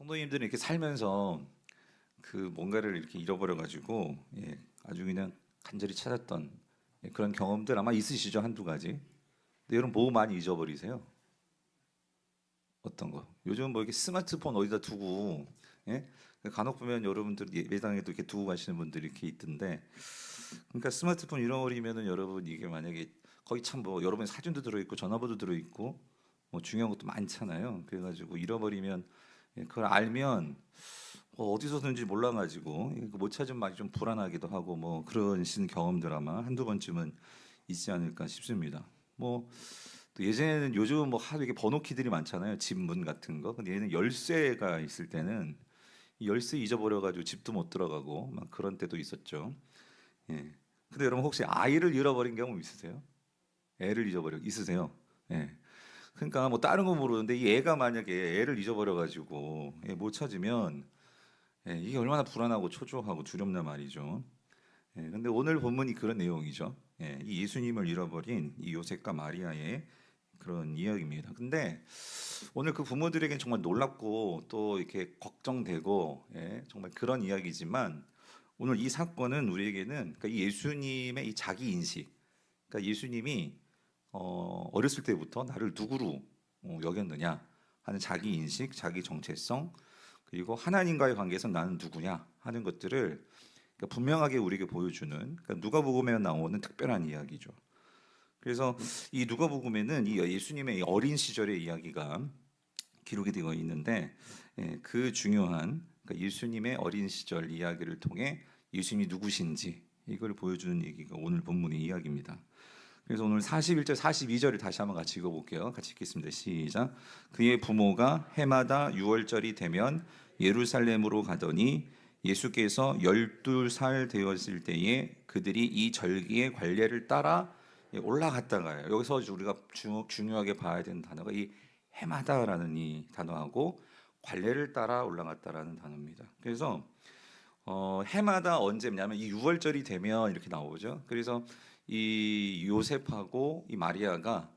성도님들은 이렇게 살면서 그 뭔가를 이렇게 잃어버려 가지고 아주 그냥 간절히 찾았던 그런 경험들 아마 있으시죠, 한두 가지. 근데 여러분 뭐 많이 잊어버리세요? 어떤 거? 요즘 뭐 이렇게 스마트폰 어디다 두고 예? 간혹 보면 여러분들 예배당에도 이렇게 두고 가시는 분들이 이렇게 있던데, 그러니까 스마트폰 잃어버리면은 여러분 이게 만약에 거기 참 뭐 여러분 사진도 들어 있고 전화번호도 들어 있고 뭐 중요한 것도 많잖아요. 그래가지고 잃어버리면 그걸 알면 어디서든지 몰라가지고 못 찾으면 막 좀 불안하기도 하고 뭐 그런 신 경험들 아마 한두 번쯤은 있지 않을까 싶습니다. 뭐 또 예전에는 요즘 뭐 하도 이게 번호키들이 많잖아요. 집 문 같은 거. 근데 얘는 열쇠가 있을 때는 이 열쇠 잊어버려가지고 집도 못 들어가고 막 그런 때도 있었죠. 예. 근데 여러분 혹시 아이를 잃어버린 경험 있으세요? 애를 잊어버려 있으세요? 예. 그러니까 뭐 다른 건 모르는데 이 애가 만약에 애를 잊어버려가지고 못 찾으면 이게 얼마나 불안하고 초조하고 두렵나 말이죠. 근데 오늘 본문이 그런 내용이죠. 이 예수님을 잃어버린 이 요셉과 마리아의 그런 이야기입니다. 근데 오늘 그 부모들에겐 정말 놀랍고 또 이렇게 걱정되고 정말 그런 이야기지만 오늘 이 사건은 우리에게는 그러니까 이 예수님의 이 자기 인식, 그러니까 예수님이 어렸을 때부터 나를 누구로 여겼느냐 하는 자기 인식, 자기 정체성, 그리고 하나님과의 관계에서 나는 누구냐 하는 것들을 그러니까 분명하게 우리에게 보여주는, 그러니까 누가복음에 나오는 특별한 이야기죠. 그래서 이 누가복음에는 이 예수님의 어린 시절의 이야기가 기록이 되어 있는데, 그 중요한 그러니까 예수님의 어린 시절 이야기를 통해 예수님이 누구신지 이걸 보여주는 얘기가 오늘 본문의 이야기입니다. 그래서 오늘 41절 42절을 다시 한번 같이 읽어볼게요. 같이 읽겠습니다. 시작. 그의 부모가 해마다 6월절이 되면 예루살렘으로 가더니 예수께서 12살 되었을 때에 그들이 이 절기의 관례를 따라 올라갔다가요. 여기서 우리가 중요하게 봐야 되는 단어가 이 해마다라는 이 단어하고 관례를 따라 올라갔다라는 단어입니다. 그래서 해마다 언제냐면 이 6월절이 되면 이렇게 나오죠. 그래서 이 요셉하고 이 마리아가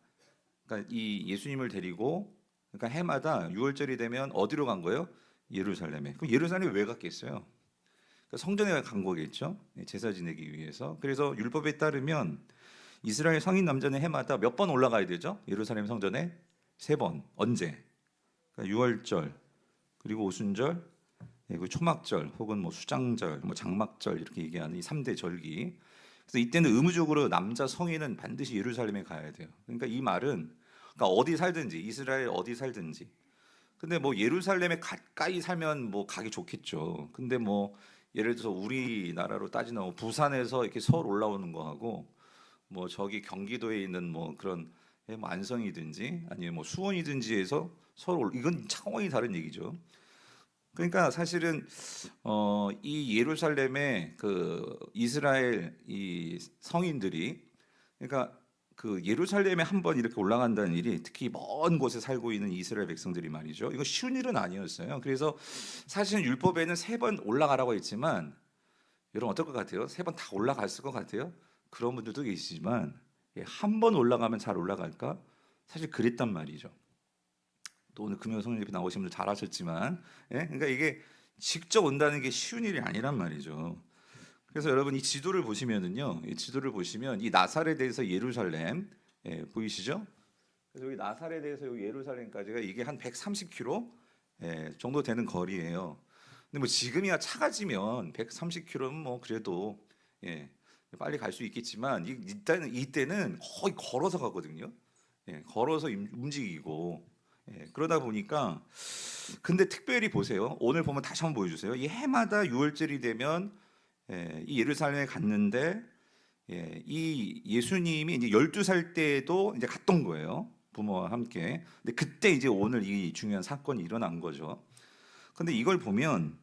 그러니까 이 예수님을 데리고 그러니까 해마다 6월절이 되면 어디로 간 거예요? 예루살렘에. 그럼 예루살렘에 왜 갔겠어요? 그러니까 성전에 간 거겠죠. 제사 지내기 위해서. 그래서 율법에 따르면 이스라엘 성인 남자는 해마다 몇 번 올라가야 되죠? 예루살렘 성전에 세 번. 언제? 그러니까 6월절 그리고 오순절 그리고 초막절 혹은 뭐 수장절, 뭐 장막절 이렇게 얘기하는 이 3대 절기. 그래서 이때는 의무적으로 남자 성인은 반드시 예루살렘에 가야 돼요. 그러니까 이 말은 그러니까 어디 살든지 이스라엘 어디 살든지. 근데 뭐 예루살렘에 가까이 살면 뭐 가기 좋겠죠. 근데 뭐 예를 들어서 우리나라로 따지면 뭐 부산에서 이렇게 서울 올라오는 거하고 뭐 저기 경기도에 있는 뭐 그런 뭐 안성이든지 아니면 뭐 수원이든지에서 서울 이건 차원이 다른 얘기죠. 그러니까 사실은 이 예루살렘의 그 이스라엘 이 성인들이 그러니까 그 예루살렘에 한번 이렇게 올라간다는 일이 특히 먼 곳에 살고 있는 이스라엘 백성들이 말이죠. 이거 쉬운 일은 아니었어요. 그래서 사실은 율법에는 세 번 올라가라고 했지만 여러분 어떨 것 같아요? 세 번 다 올라갔을 것 같아요? 그런 분들도 계시지만 한 번 올라가면 잘 올라갈까? 사실 그랬단 말이죠. 또 오늘 금요 성령 예배 나오신 분들 잘하셨지만, 그러니까 이게 직접 온다는 게 쉬운 일이 아니란 말이죠. 그래서 여러분 이 지도를 보시면은요, 이 지도를 보시면 이 나사렛에서 예루살렘 보이시죠? 그래서 여기 나사렛에서 여기 예루살렘까지가 이게 한 130km 정도 되는 거리예요. 근데 뭐 지금이야 차가 지면 130km는 뭐 그래도 빨리 갈 수 있겠지만 이때는 거의 걸어서 가거든요. 걸어서 움직이고 그러다 보니까 근데 특별히 보세요. 오늘 보면 다시 한번 보여주세요. 이 해마다 6월절이 되면 이 예루살렘에 갔는데 이 예수님이 이제 12살 때도 이제 갔던 거예요. 부모와 함께. 근데 그때 이제 오늘 이 중요한 사건이 일어난 거죠. 근데 이걸 보면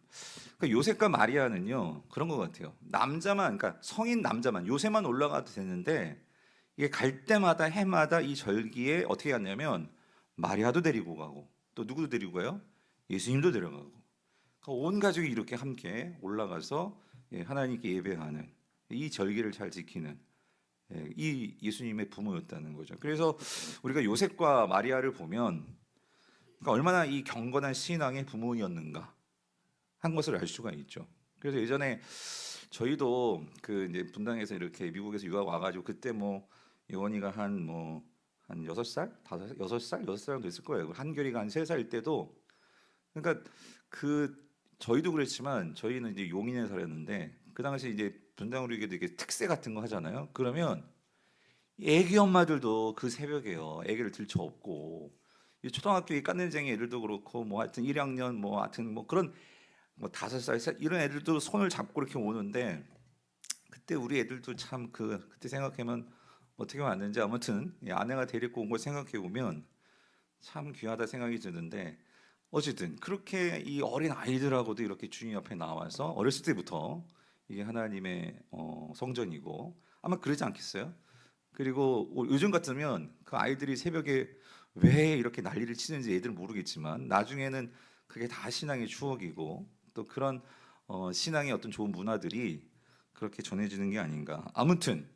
그러니까 요셉과 마리아는요 그런 것 같아요. 남자만 그러니까 성인 남자만 요셉만 올라가도 되는데 이게 갈 때마다 해마다 이 절기에 어떻게 갔냐면 마리아도 데리고 가고 또 누구도 데리고 가요? 예수님도 데려가고 그러니까 온 가족이 이렇게 함께 올라가서 하나님께 예배하는 이 절기를 잘 지키는 이 예수님의 부모였다는 거죠. 그래서 우리가 요셉과 마리아를 보면 그러니까 얼마나 이 경건한 신앙의 부모였는가 한 것을 알 수가 있죠. 그래서 예전에 저희도 그 이제 분당에서 이렇게 미국에서 유학 와가지고 그때 뭐 예원이가 한 6살, 5, 6살, 6살 정도 됐을 거예요. 한결이가 한 3살일 때도 그러니까 그 저희도 그랬지만 저희는 이제 용인에 살았는데 그 당시 이제 분당으로 이게 되게 특세 같은 거 하잖아요. 그러면 애기 엄마들도 그 새벽에요. 애기를 들쳐업고 이 초등학교 이 깐난쟁이 애들도 그렇고 뭐 하여튼 1학년 뭐 하여튼 뭐 그런 뭐 5살 이런 애들도 손을 잡고 이렇게 오는데 그때 우리 애들도 참 그때 생각하면 어떻게 왔는지 아무튼 아내가 데리고 온 걸 생각해 보면 참 귀하다 생각이 드는데 어쨌든 그렇게 이 어린 아이들하고도 이렇게 주님 앞에 나와서 어렸을 때부터 이게 하나님의 성전이고 아마 그러지 않겠어요? 그리고 요즘 같으면 그 아이들이 새벽에 왜 이렇게 난리를 치는지 애들은 모르겠지만 나중에는 그게 다 신앙의 추억이고 또 그런 신앙의 어떤 좋은 문화들이 그렇게 전해지는 게 아닌가. 아무튼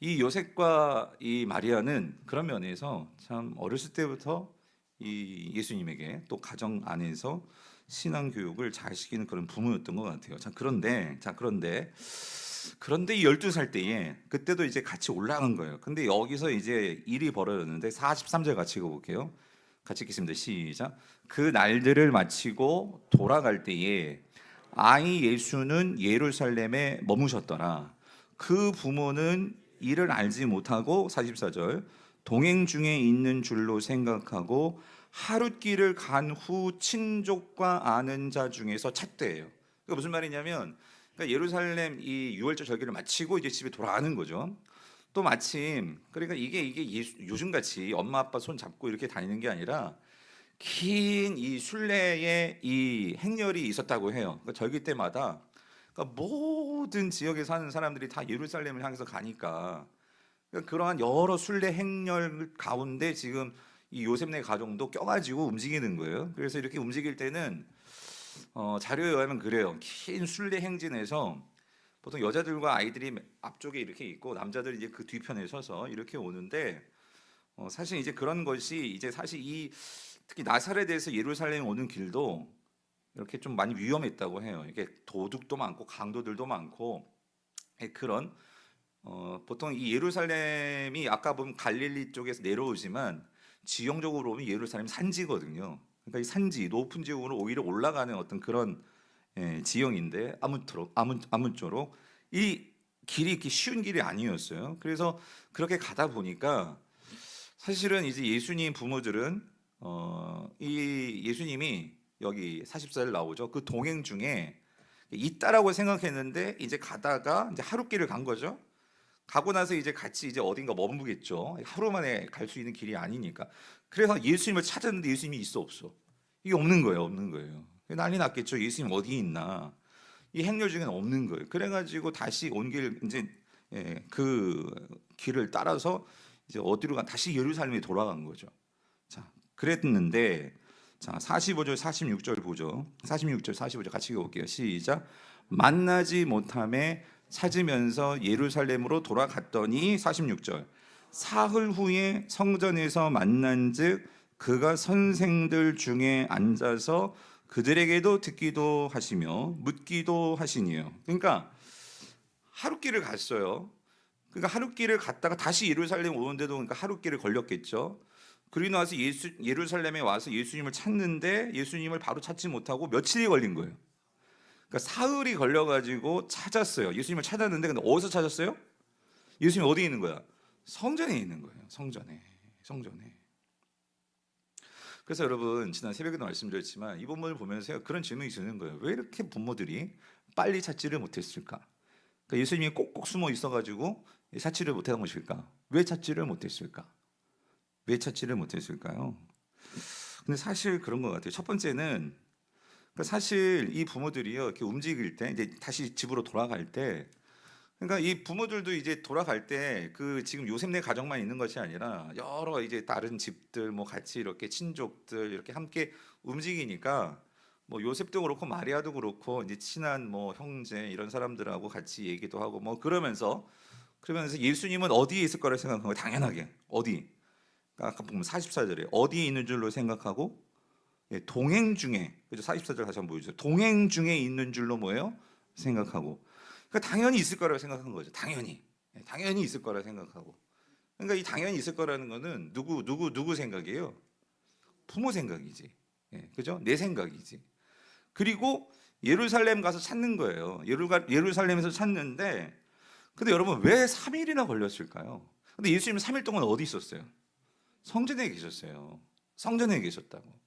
이 요셉과 이 마리아는 그런 면에서 참 어렸을 때부터 이 예수님에게 또 가정 안에서 신앙 교육을 잘 시키는 그런 부모였던 것 같아요. 그런데 이 12살 때에 그때도 이제 같이 올라간 거예요. 근데 여기서 이제 일이 벌어졌는데 43절 같이 읽어볼게요. 같이 읽겠습니다. 시작. 그 날들을 마치고 돌아갈 때에 아이 예수는 예루살렘에 머무셨더라. 그 부모는 이를 알지 못하고 44절 동행 중에 있는 줄로 생각하고 하룻길을 간 후 친족과 아는 자 중에서 찾대요. 그러니까 무슨 말이냐면 그러니까 예루살렘 이 유월절 절기를 마치고 이제 집에 돌아가는 거죠. 또 마침 그러니까 이게 요즘같이 엄마 아빠 손 잡고 이렇게 다니는 게 아니라 긴 이 순례의 이 행렬이 있었다고 해요. 그러니까 절기 때마다 그러니까 모든 지역에 사는 사람들이 다 예루살렘을 향해서 가니까 그러니까 그러한 여러 순례 행렬 가운데 지금 이 요셉네 가정도 껴가지고 움직이는 거예요. 그래서 이렇게 움직일 때는 자료에 의하면 그래요. 긴 순례 행진에서 보통 여자들과 아이들이 앞쪽에 이렇게 있고 남자들이 이제 그 뒤편에 서서 이렇게 오는데 사실 이제 그런 것이 이제 사실 이 특히 나사렛에서 예루살렘 오는 길도 이렇게 좀 많이 위험했다고 해요. 이게 도둑도 많고 강도들도 많고 그런 보통 이 예루살렘이 아까 보면 갈릴리 쪽에서 내려오지만 지형적으로 보면 예루살렘 산지거든요. 그러니까 이 산지 높은 지역으로 오히려 올라가는 어떤 그런 지형인데 아무쪼록 이 길이 이렇게 쉬운 길이 아니었어요. 그래서 그렇게 가다 보니까 사실은 이제 예수님 부모들은 이 예수님이 여기 40살 나오죠. 그 동행 중에 있다라고 생각했는데 이제 가다가 이제 하룻길을 간 거죠. 가고 나서 이제 같이 이제 어딘가 머무겠죠. 하루 만에 갈 수 있는 길이 아니니까. 그래서 예수님을 찾았는데 예수님이 있어 없어. 이게 없는 거예요, 없는 거예요. 난리 났겠죠. 예수님 어디 있나? 이 행렬 중에는 없는 거예요. 그래가지고 다시 온 길 이제 그 길을 따라서 이제 어디로 다시 예루살렘에 돌아간 거죠. 자, 그랬는데 자 45절 46절 보죠. 46절 45절 같이 읽어볼게요. 시작. 만나지 못함에 찾으면서 예루살렘으로 돌아갔더니 46절 사흘 후에 성전에서 만난즉 그가 선생들 중에 앉아서 그들에게도 듣기도 하시며 묻기도 하시니요. 그러니까 하룻길을 갔어요. 그러니까 하룻길을 갔다가 다시 예루살렘 오는데도 그러니까 하룻길을 걸렸겠죠. 그리고 나서 예루살렘에 와서 예수님을 찾는데 예수님을 바로 찾지 못하고 며칠이 걸린 거예요. 그러니까 사흘이 걸려가지고 찾았어요. 예수님을 찾았는데 근데 어디서 찾았어요? 예수님 어디 있는 거야? 성전에 있는 거예요. 성전에. 그래서 여러분 지난 새벽에도 말씀드렸지만 이 본문을 보면서 그런 질문이 드는 거예요. 왜 이렇게 부모들이 빨리 찾지를 못했을까? 그러니까 예수님이 꼭꼭 숨어 있어가지고 찾지를 못한 것일까? 왜 찾지를 못했을까? 왜 찾지를 못했을까요? 근데 사실 그런 것 같아요. 첫 번째는 그러니까 사실 이 부모들이요 이렇게 움직일 때 이제 다시 집으로 돌아갈 때 그러니까 이 부모들도 이제 돌아갈 때 그 지금 요셉네 가정만 있는 것이 아니라 여러 이제 다른 집들 뭐 같이 이렇게 친족들 이렇게 함께 움직이니까 뭐 요셉도 그렇고 마리아도 그렇고 이제 친한 뭐 형제 이런 사람들하고 같이 얘기도 하고 뭐 그러면서 예수님은 어디에 있을 거라 생각한 거예요. 당연하게 어디? 그러니까 아까 보면 44절에 어디에 있는 줄로 생각하고 예, 동행 중에, 그죠? 44절 다시 한번 보여주세요. 동행 중에 있는 줄로 뭐예요? 생각하고. 그러니까 당연히 있을 거라고 생각한 거죠. 당연히. 예, 당연히 있을 거라 생각하고. 그러니까 이 당연히 있을 거라는 거는 누구 생각이에요? 부모 생각이지. 예, 그죠? 내 생각이지. 그리고 예루살렘 가서 찾는 거예요. 예루살렘에서 찾는데, 근데 여러분 왜 3일이나 걸렸을까요? 근데 예수님은 3일 동안 어디 있었어요? 성전에 계셨어요. 성전에 계셨다고.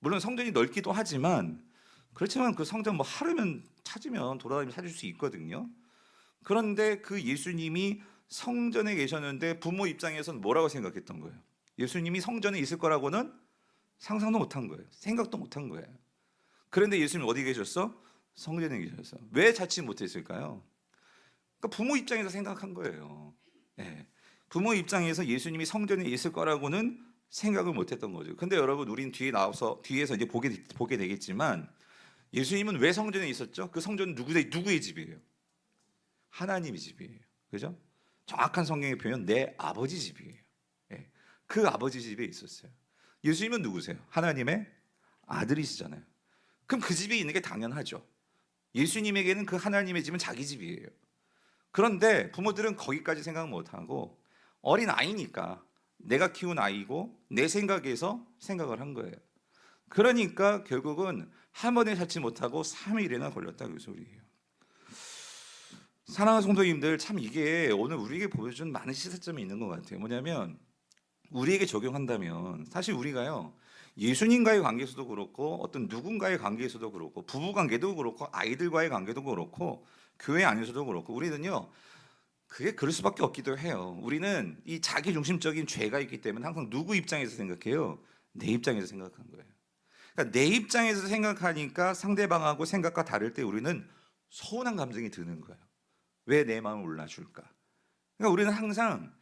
물론 성전이 넓기도 하지만, 그렇지만 그 성전 뭐 하루면 찾으면 돌아다니면 찾을 수 있거든요. 그런데 그 예수님이 성전에 계셨는데 부모 입장에서는 뭐라고 생각했던 거예요? 예수님이 성전에 있을 거라고는 상상도 못한 거예요. 생각도 못한 거예요. 그런데 예수님 어디 계셨어? 성전에 계셨어. 왜 찾지 못했을까요? 그러니까 부모 입장에서 생각한 거예요. 예. 부모 입장에서 예수님이 성전에 있을 거라고는 생각을 못했던 거죠. 근데 여러분, 우린 뒤에서 이제 보게 되겠지만, 예수님은 왜 성전에 있었죠? 그 성전은 누구의 집이에요? 하나님의 집이에요. 그죠? 정확한 성경의 표현, 내 아버지 집이에요. 예. 그 아버지 집에 있었어요. 예수님은 누구세요? 하나님의 아들이시잖아요. 그럼 그 집에 있는 게 당연하죠. 예수님에게는 그 하나님의 집은 자기 집이에요. 그런데 부모들은 거기까지 생각 못하고 어린 아이니까, 내가 키운 아이고 내 생각에서 생각을 한 거예요. 그러니까 결국은 한 번에 찾지 못하고 3일이나 걸렸다, 그 소리예요. 사랑하는 성도님들, 참 이게 오늘 우리에게 보여준 많은 시사점이 있는 것 같아요. 뭐냐면, 우리에게 적용한다면 사실 우리가요, 예수님과의 관계에서도 그렇고 어떤 누군가의 관계에서도 그렇고 부부 관계도 그렇고 아이들과의 관계도 그렇고 교회 안에서도 그렇고, 우리는요 그게 그럴 수밖에 없기도 해요. 우리는 이 자기 중심적인 죄가 있기 때문에 항상 누구 입장에서 생각해요? 내 입장에서 생각한 거예요. 그러니까 내 입장에서 생각하니까 상대방하고 생각과 다를 때 우리는 서운한 감정이 드는 거예요. 왜 내 마음을 몰라줄까? 그러니까 우리는 항상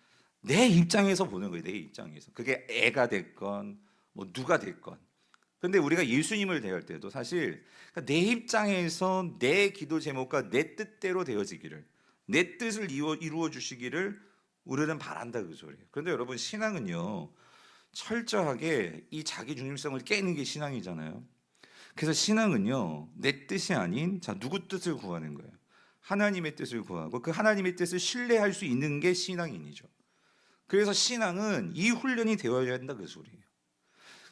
내 입장에서 보는 거예요. 내 입장에서. 그게 애가 됐건 뭐 누가 됐건. 근데 우리가 예수님을 대할 때도 사실 내 입장에서 내 기도 제목과 내 뜻대로 되어지기를, 내 뜻을 이루어 주시기를 우리는 바란다, 그 소리예요. 그런데 여러분, 신앙은요 철저하게 이 자기 중심성을 깨는 게 신앙이잖아요. 그래서 신앙은요 내 뜻이 아닌, 자, 누구 뜻을 구하는 거예요? 하나님의 뜻을 구하고 그 하나님의 뜻을 신뢰할 수 있는 게 신앙인이죠. 그래서 신앙은 이 훈련이 되어야 한다, 그 소리예요.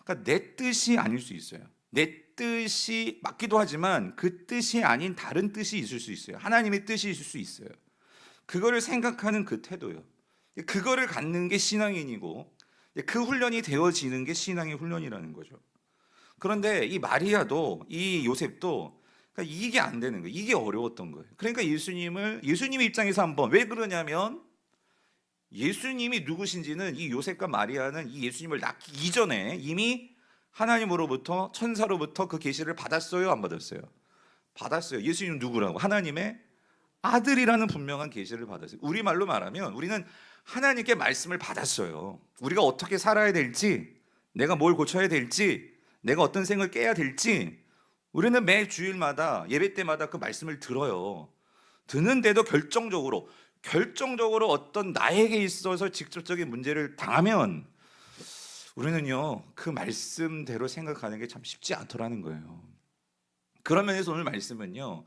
그러니까 내 뜻이 아닐 수 있어요. 내 뜻이 맞기도 하지만 그 뜻이 아닌 다른 뜻이 있을 수 있어요. 하나님의 뜻이 있을 수 있어요. 그거를 생각하는 그 태도요. 그거를 갖는 게 신앙인이고, 그 훈련이 되어지는 게 신앙의 훈련이라는 거죠. 그런데 이 마리아도 이 요셉도 그러니까 이게 안 되는 거예요. 이게 어려웠던 거예요. 그러니까 예수님의 입장에서 한번, 왜 그러냐면 예수님이 누구신지는 이 요셉과 마리아는 이 예수님을 낳기 이전에 이미 하나님으로부터, 천사로부터 그 계시를 받았어요, 안 받았어요? 받았어요. 예수님 누구라고? 하나님의 아들이라는 분명한 계시를 받았어요. 우리말로 말하면 우리는 하나님께 말씀을 받았어요. 우리가 어떻게 살아야 될지, 내가 뭘 고쳐야 될지, 내가 어떤 생을 깨야 될지, 우리는 매 주일마다 예배 때마다 그 말씀을 들어요. 듣는데도 결정적으로 어떤 나에게 있어서 직접적인 문제를 당하면 우리는요 그 말씀대로 생각하는 게 참 쉽지 않더라는 거예요. 그런 면에서 오늘 말씀은요,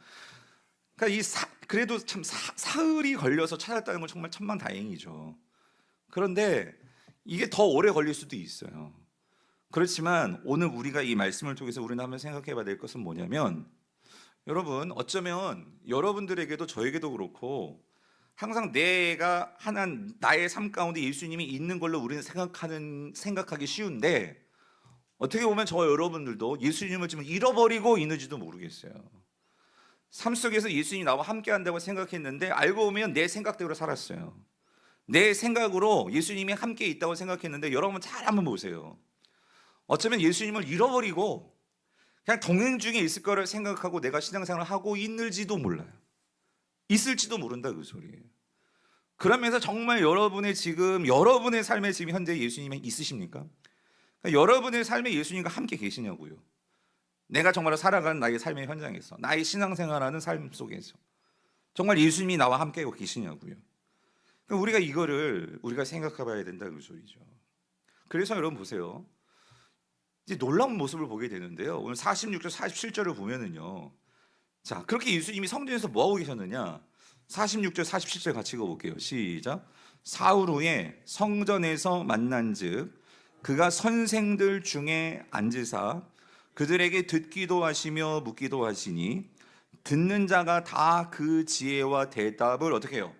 그러니까 그래도 참 사흘이 걸려서 찾았다는 건 정말 천만다행이죠. 그런데 이게 더 오래 걸릴 수도 있어요. 그렇지만 오늘 우리가 이 말씀을 통해서 우리는 한번 생각해 봐야 될 것은 뭐냐면, 여러분, 어쩌면 여러분들에게도 저에게도 그렇고 항상 나의 삶 가운데 예수님이 있는 걸로 우리는 생각하기 쉬운데, 어떻게 보면 저 여러분들도 예수님을 지금 잃어버리고 있는지도 모르겠어요. 삶 속에서 예수님이 나와 함께 한다고 생각했는데 알고 보면 내 생각대로 살았어요. 내 생각으로 예수님이 함께 있다고 생각했는데, 여러분 잘 한번 보세요. 어쩌면 예수님을 잃어버리고 그냥 동행 중에 있을 거를 생각하고 내가 신앙생활을 하고 있는지도 몰라요. 있을지도 모른다, 그 소리예요. 그러면서 정말 여러분의 삶에 지금 현재 예수님이 있으십니까? 그러니까 여러분의 삶에 예수님과 함께 계시냐고요. 내가 정말 살아가는 나의 삶의 현장에서, 나의 신앙생활하는 삶 속에서 정말 예수님이 나와 함께 계시냐고요. 그러니까 우리가 우리가 생각해 봐야 된다, 그 소리죠. 그래서 여러분 보세요. 이제 놀라운 모습을 보게 되는데요. 오늘 46절, 47절을 보면은요. 자, 그렇게 예수님이 성전에서 뭐 하고 계셨느냐? 46절, 47절 같이 읽어볼게요. 시작. 사흘 후에 성전에서 만난즉 그가 선생들 중에 앉으사 그들에게 듣기도 하시며 묻기도 하시니 듣는 자가 다 그 지혜와 대답을 어떻게 해요?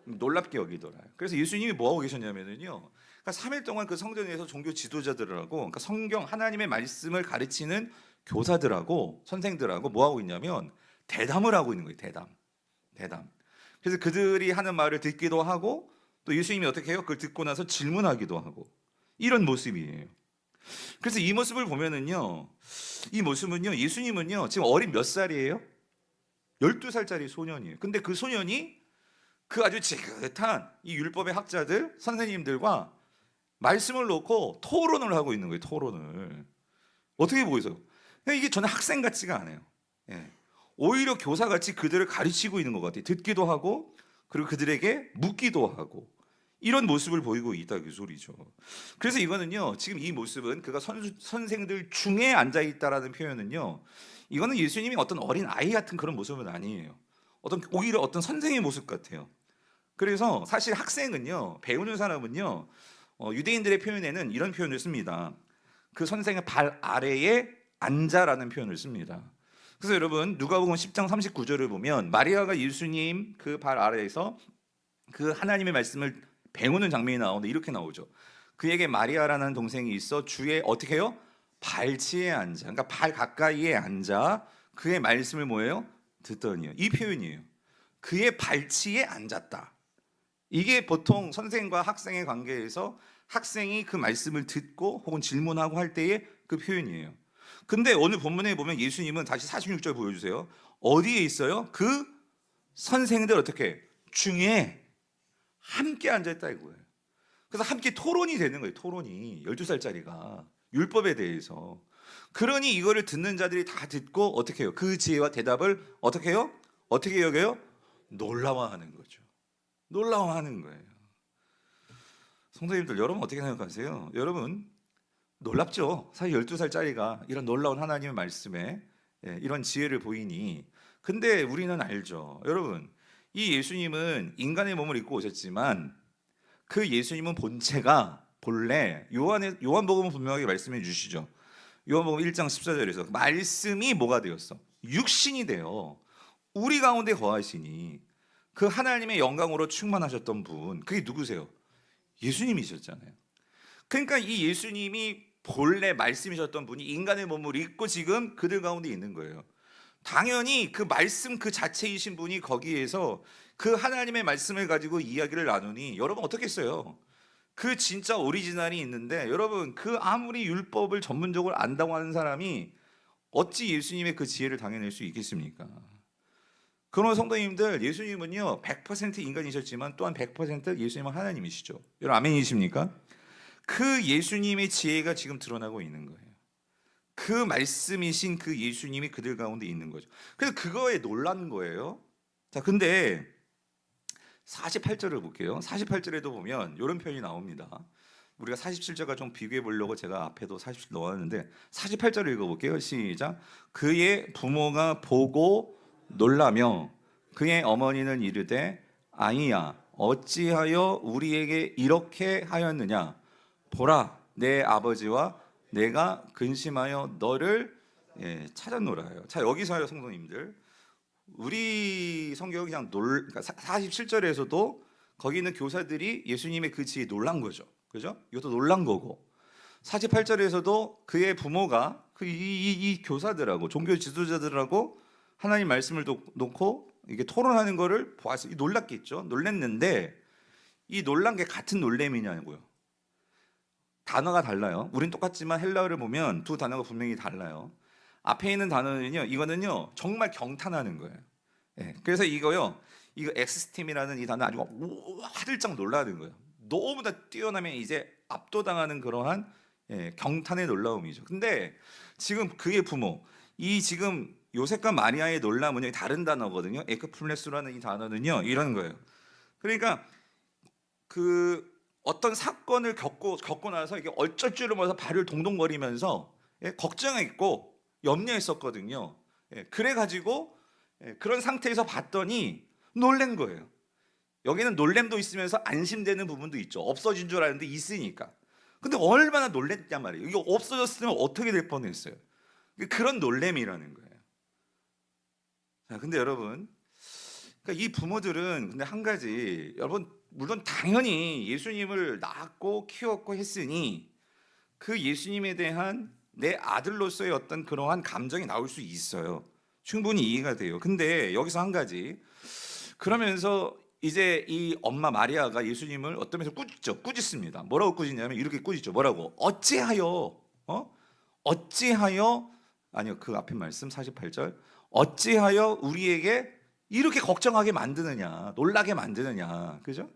놀랍게 여기더라. 그래서 예수님이 뭐 하고 계셨냐면요. 그러니까 3일 동안 그 성전에서 종교 지도자들하고, 그러니까 성경 하나님의 말씀을 가르치는 교사들하고 선생들하고 뭐 하고 있냐면 대담을 하고 있는 거예요. 대담. 그래서 그들이 하는 말을 듣기도 하고 또 예수님이 어떻게 해요? 그걸 듣고 나서 질문하기도 하고 이런 모습이에요. 그래서 이 모습을 보면은요, 이 모습은요, 예수님은요 지금 어린 몇 살이에요? 12살짜리 소년이에요. 근데 그 소년이 그 아주 지긋한 이 율법의 학자들, 선생님들과 말씀을 놓고 토론을 하고 있는 거예요. 토론을. 어떻게 보이세요? 이게 저는 학생 같지가 않아요. 예. 오히려 교사같이 그들을 가르치고 있는 것 같아요. 듣기도 하고 그리고 그들에게 묻기도 하고 이런 모습을 보이고 있다 그 소리죠. 그래서 이거는요, 지금 이 모습은 그가 선생들 중에 앉아 있다라는 표현은요, 이거는 예수님이 어떤 어린 아이 같은 그런 모습은 아니에요. 오히려 어떤 선생의 모습 같아요. 그래서 사실 학생은요, 배우는 사람은요, 유대인들의 표현에는 이런 표현을 씁니다. 그 선생의 발 아래에 앉아라는 표현을 씁니다. 그래서 여러분 누가복음 10장 39절을 보면 마리아가 예수님 그 발 아래에서 그 하나님의 말씀을 배우는 장면이 나오는데 이렇게 나오죠. 그에게 마리아라는 동생이 있어 주의 어떻게 해요? 발치에 앉아. 그러니까 발 가까이에 앉아 그의 말씀을 뭐예요? 듣더니요. 이 표현이에요. 그의 발치에 앉았다. 이게 보통 선생과 학생의 관계에서 학생이 그 말씀을 듣고 혹은 질문하고 할 때의 그 표현이에요. 근데 오늘 본문에 보면 예수님은 다시 46절 보여주세요. 어디에 있어요? 그 선생들 어떻게? 중에 함께 앉아있다 이거예요. 그래서 함께 토론이 되는 거예요. 토론이 12살짜리가 율법에 대해서. 그러니 이거를 듣는 자들이 다 듣고 어떻게 해요? 그 지혜와 대답을 어떻게 해요? 어떻게 여겨요? 놀라워하는 거죠. 놀라워하는 거예요. 성도님들 여러분 어떻게 생각하세요? 여러분 놀랍죠? 사실 12살짜리가 이런 놀라운 하나님의 말씀에 이런 지혜를 보이니. 근데 우리는 알죠. 여러분 이 예수님은 인간의 몸을 입고 오셨지만 그 예수님은 본래 요한복음은 분명하게 말씀해 주시죠. 요한복음 1장 14절에서 말씀이 뭐가 되었어? 육신이 되어 우리 가운데 거하시니 그 하나님의 영광으로 충만하셨던 분, 그게 누구세요? 예수님이셨잖아요. 그러니까 이 예수님이 본래 말씀이셨던 분이 인간의 몸을 입고 지금 그들 가운데 있는 거예요. 당연히 그 말씀 그 자체이신 분이 거기에서 그 하나님의 말씀을 가지고 이야기를 나누니 여러분 어떻겠어요? 그 진짜 오리지널이 있는데 여러분 그 아무리 율법을 전문적으로 안다고 하는 사람이 어찌 예수님의 그 지혜를 당해낼 수 있겠습니까? 그러나 성도님들 예수님은요 100% 인간이셨지만 또한 100% 예수님은 하나님이시죠. 여러분 아멘이십니까? 그 예수님의 지혜가 지금 드러나고 있는 거예요. 그 말씀이신 그 예수님이 그들 가운데 있는 거죠. 그래서 그거에 놀란 거예요. 자, 근데 48절을 볼게요. 48절에도 보면 이런 표현이 나옵니다. 우리가 47절과 좀 비교해 보려고 제가 앞에도 47절 넣었는데 48절을 읽어볼게요. 시작. 그의 부모가 보고 놀라며 그의 어머니는 이르되 아이야 어찌하여 우리에게 이렇게 하였느냐 보라 내 아버지와 내가 근심하여 너를 찾았노라요. 자 여기서요 성도님들 우리 성경이 그냥 그러니까 47절에서도 거기 있는 교사들이 예수님의 그 지혜에 놀란 거죠. 그죠? 이것도 놀란 거고 48절에서도 그의 부모가 이 교사들하고 종교 지도자들하고 하나님 말씀을 놓고 이게 토론하는 거를 보아서 놀랐겠죠. 놀랐는데 이 놀란 게 같은 놀램이냐고요. 단어가 달라요. 우린 똑같지만 헬라어를 보면 두 단어가 분명히 달라요. 앞에 있는 단어는요, 이거는요 정말 경탄하는 거예요. 그래서 이거 엑스팀이라는 이 단어 아주 화들짝 놀라는 거예요. 너무나 뛰어나면 이제 압도당하는 그러한 경탄의 놀라움이죠. 근데 지금 그의 부모, 이 지금 요셉과 마리아의 놀람은 다른 단어거든요. 에크플레스라는 이 단어는요 이런 거예요. 그러니까 그 어떤 사건을 겪고 나서 이게 어쩔 줄을 몰라서 발을 동동거리면서 걱정했고 염려했었거든요. 그래가지고 그런 상태에서 봤더니 놀란 거예요. 여기는 놀램도 있으면서 안심되는 부분도 있죠. 없어진 줄 알았는데 있으니까. 근데 얼마나 놀랬냔 말이에요. 이거 없어졌으면 어떻게 될 뻔했어요. 그런 놀램이라는 거예요. 자, 근데 여러분, 그러니까 이 부모들은 근데 한 가지, 여러분 물론 당연히 예수님을 낳았고 키웠고 했으니 그 예수님에 대한 내 아들로서의 어떤 그러한 감정이 나올 수 있어요. 충분히 이해가 돼요. 근데 여기서 한 가지, 그러면서 이제 이 엄마 마리아가 예수님을 어떤 면에서 꾸짖습니다. 뭐라고 꾸짖냐면 이렇게 꾸짖죠. 뭐라고? 어찌하여 어찌하여, 아니요, 그 앞에 말씀 48절, 어찌하여 우리에게 이렇게 걱정하게 만드느냐, 놀라게 만드느냐, 그죠?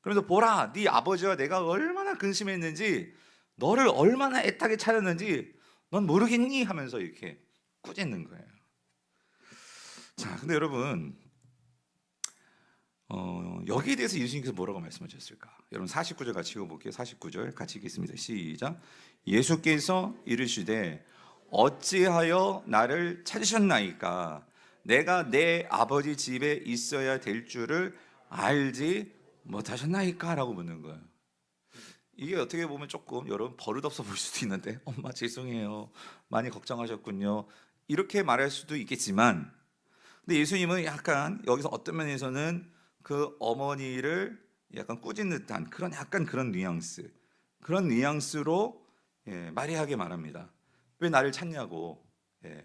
그러면서 보라, 네 아버지와 내가 얼마나 근심했는지, 너를 얼마나 애타게 찾았는지 넌 모르겠니? 하면서 이렇게 꾸짖는 거예요. 자, 근데 여러분, 여기에 대해서 예수님께서 뭐라고 말씀하셨을까? 여러분 49절 같이 읽어볼게요. 49절 같이 읽겠습니다. 시작. 예수께서 이르시되 어찌하여 나를 찾으셨나이까? 내가 내 아버지 집에 있어야 될 줄을 알지 못하셨나이까? 라고 묻는 거예요. 이게 어떻게 보면 조금 여러분 버릇없어 보일 수도 있는데, 엄마 죄송해요, 많이 걱정하셨군요, 이렇게 말할 수도 있겠지만, 근데 예수님은 약간 여기서 어떤 면에서는 그 어머니를 약간 꾸짖는 듯한 그런 약간 그런 뉘앙스로 마리아에게 말합니다. 왜 나를 찾냐고.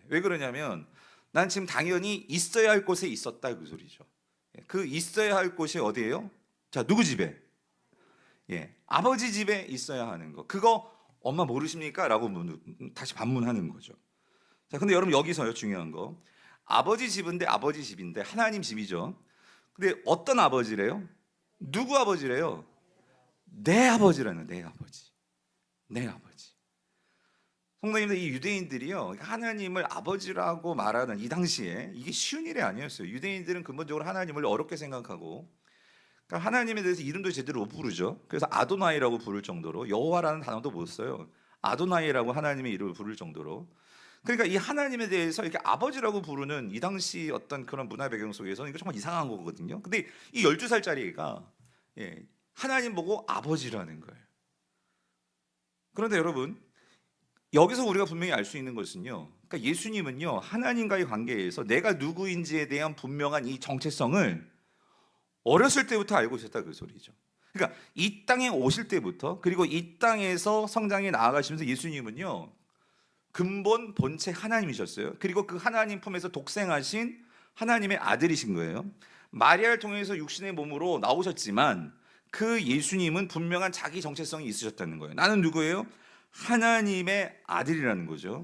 왜 그러냐면 난 지금 당연히 있어야 할 곳에 있었다, 그 소리죠. 그 있어야 할 곳이 어디예요? 자, 누구 집에? 아버지 집에 있어야 하는 거. 그거 엄마 모르십니까? 라고 다시 반문하는 거죠. 자, 근데 여러분 여기서요, 중요한 거. 아버지 집인데 하나님 집이죠. 근데 어떤 아버지래요? 누구 아버지래요? 내 아버지라는, 내 아버지. 내 아버지. 성도님들, 이 유대인들이요, 하나님을 아버지라고 말하는 이 당시에 이게 쉬운 일이 아니었어요. 유대인들은 근본적으로 하나님을 어렵게 생각하고, 그러니까 하나님에 대해서 이름도 제대로 못 부르죠. 그래서 아도나이라고 부를 정도로, 여호와라는 단어도 못 써요. 아도나이라고 하나님의 이름을 부를 정도로. 그러니까 이 하나님에 대해서 이렇게 아버지라고 부르는 이 당시 어떤 그런 문화 배경 속에서는 이거 정말 이상한 거거든요. 근데 이 12살짜리 애가 하나님 보고 아버지라는 거예요. 그런데 여러분, 여기서 우리가 분명히 알 수 있는 것은요, 그러니까 예수님은요, 하나님과의 관계에서 내가 누구인지에 대한 분명한 이 정체성을 어렸을 때부터 알고 있었다, 그 소리죠. 그러니까 이 땅에 오실 때부터, 그리고 이 땅에서 성장해 나아가시면서 예수님은요, 근본 본체 하나님이셨어요. 그리고 그 하나님 품에서 독생하신 하나님의 아들이신 거예요. 마리아를 통해서 육신의 몸으로 나오셨지만 그 예수님은 분명한 자기 정체성이 있으셨다는 거예요. 나는 누구예요? 하나님의 아들이라는 거죠.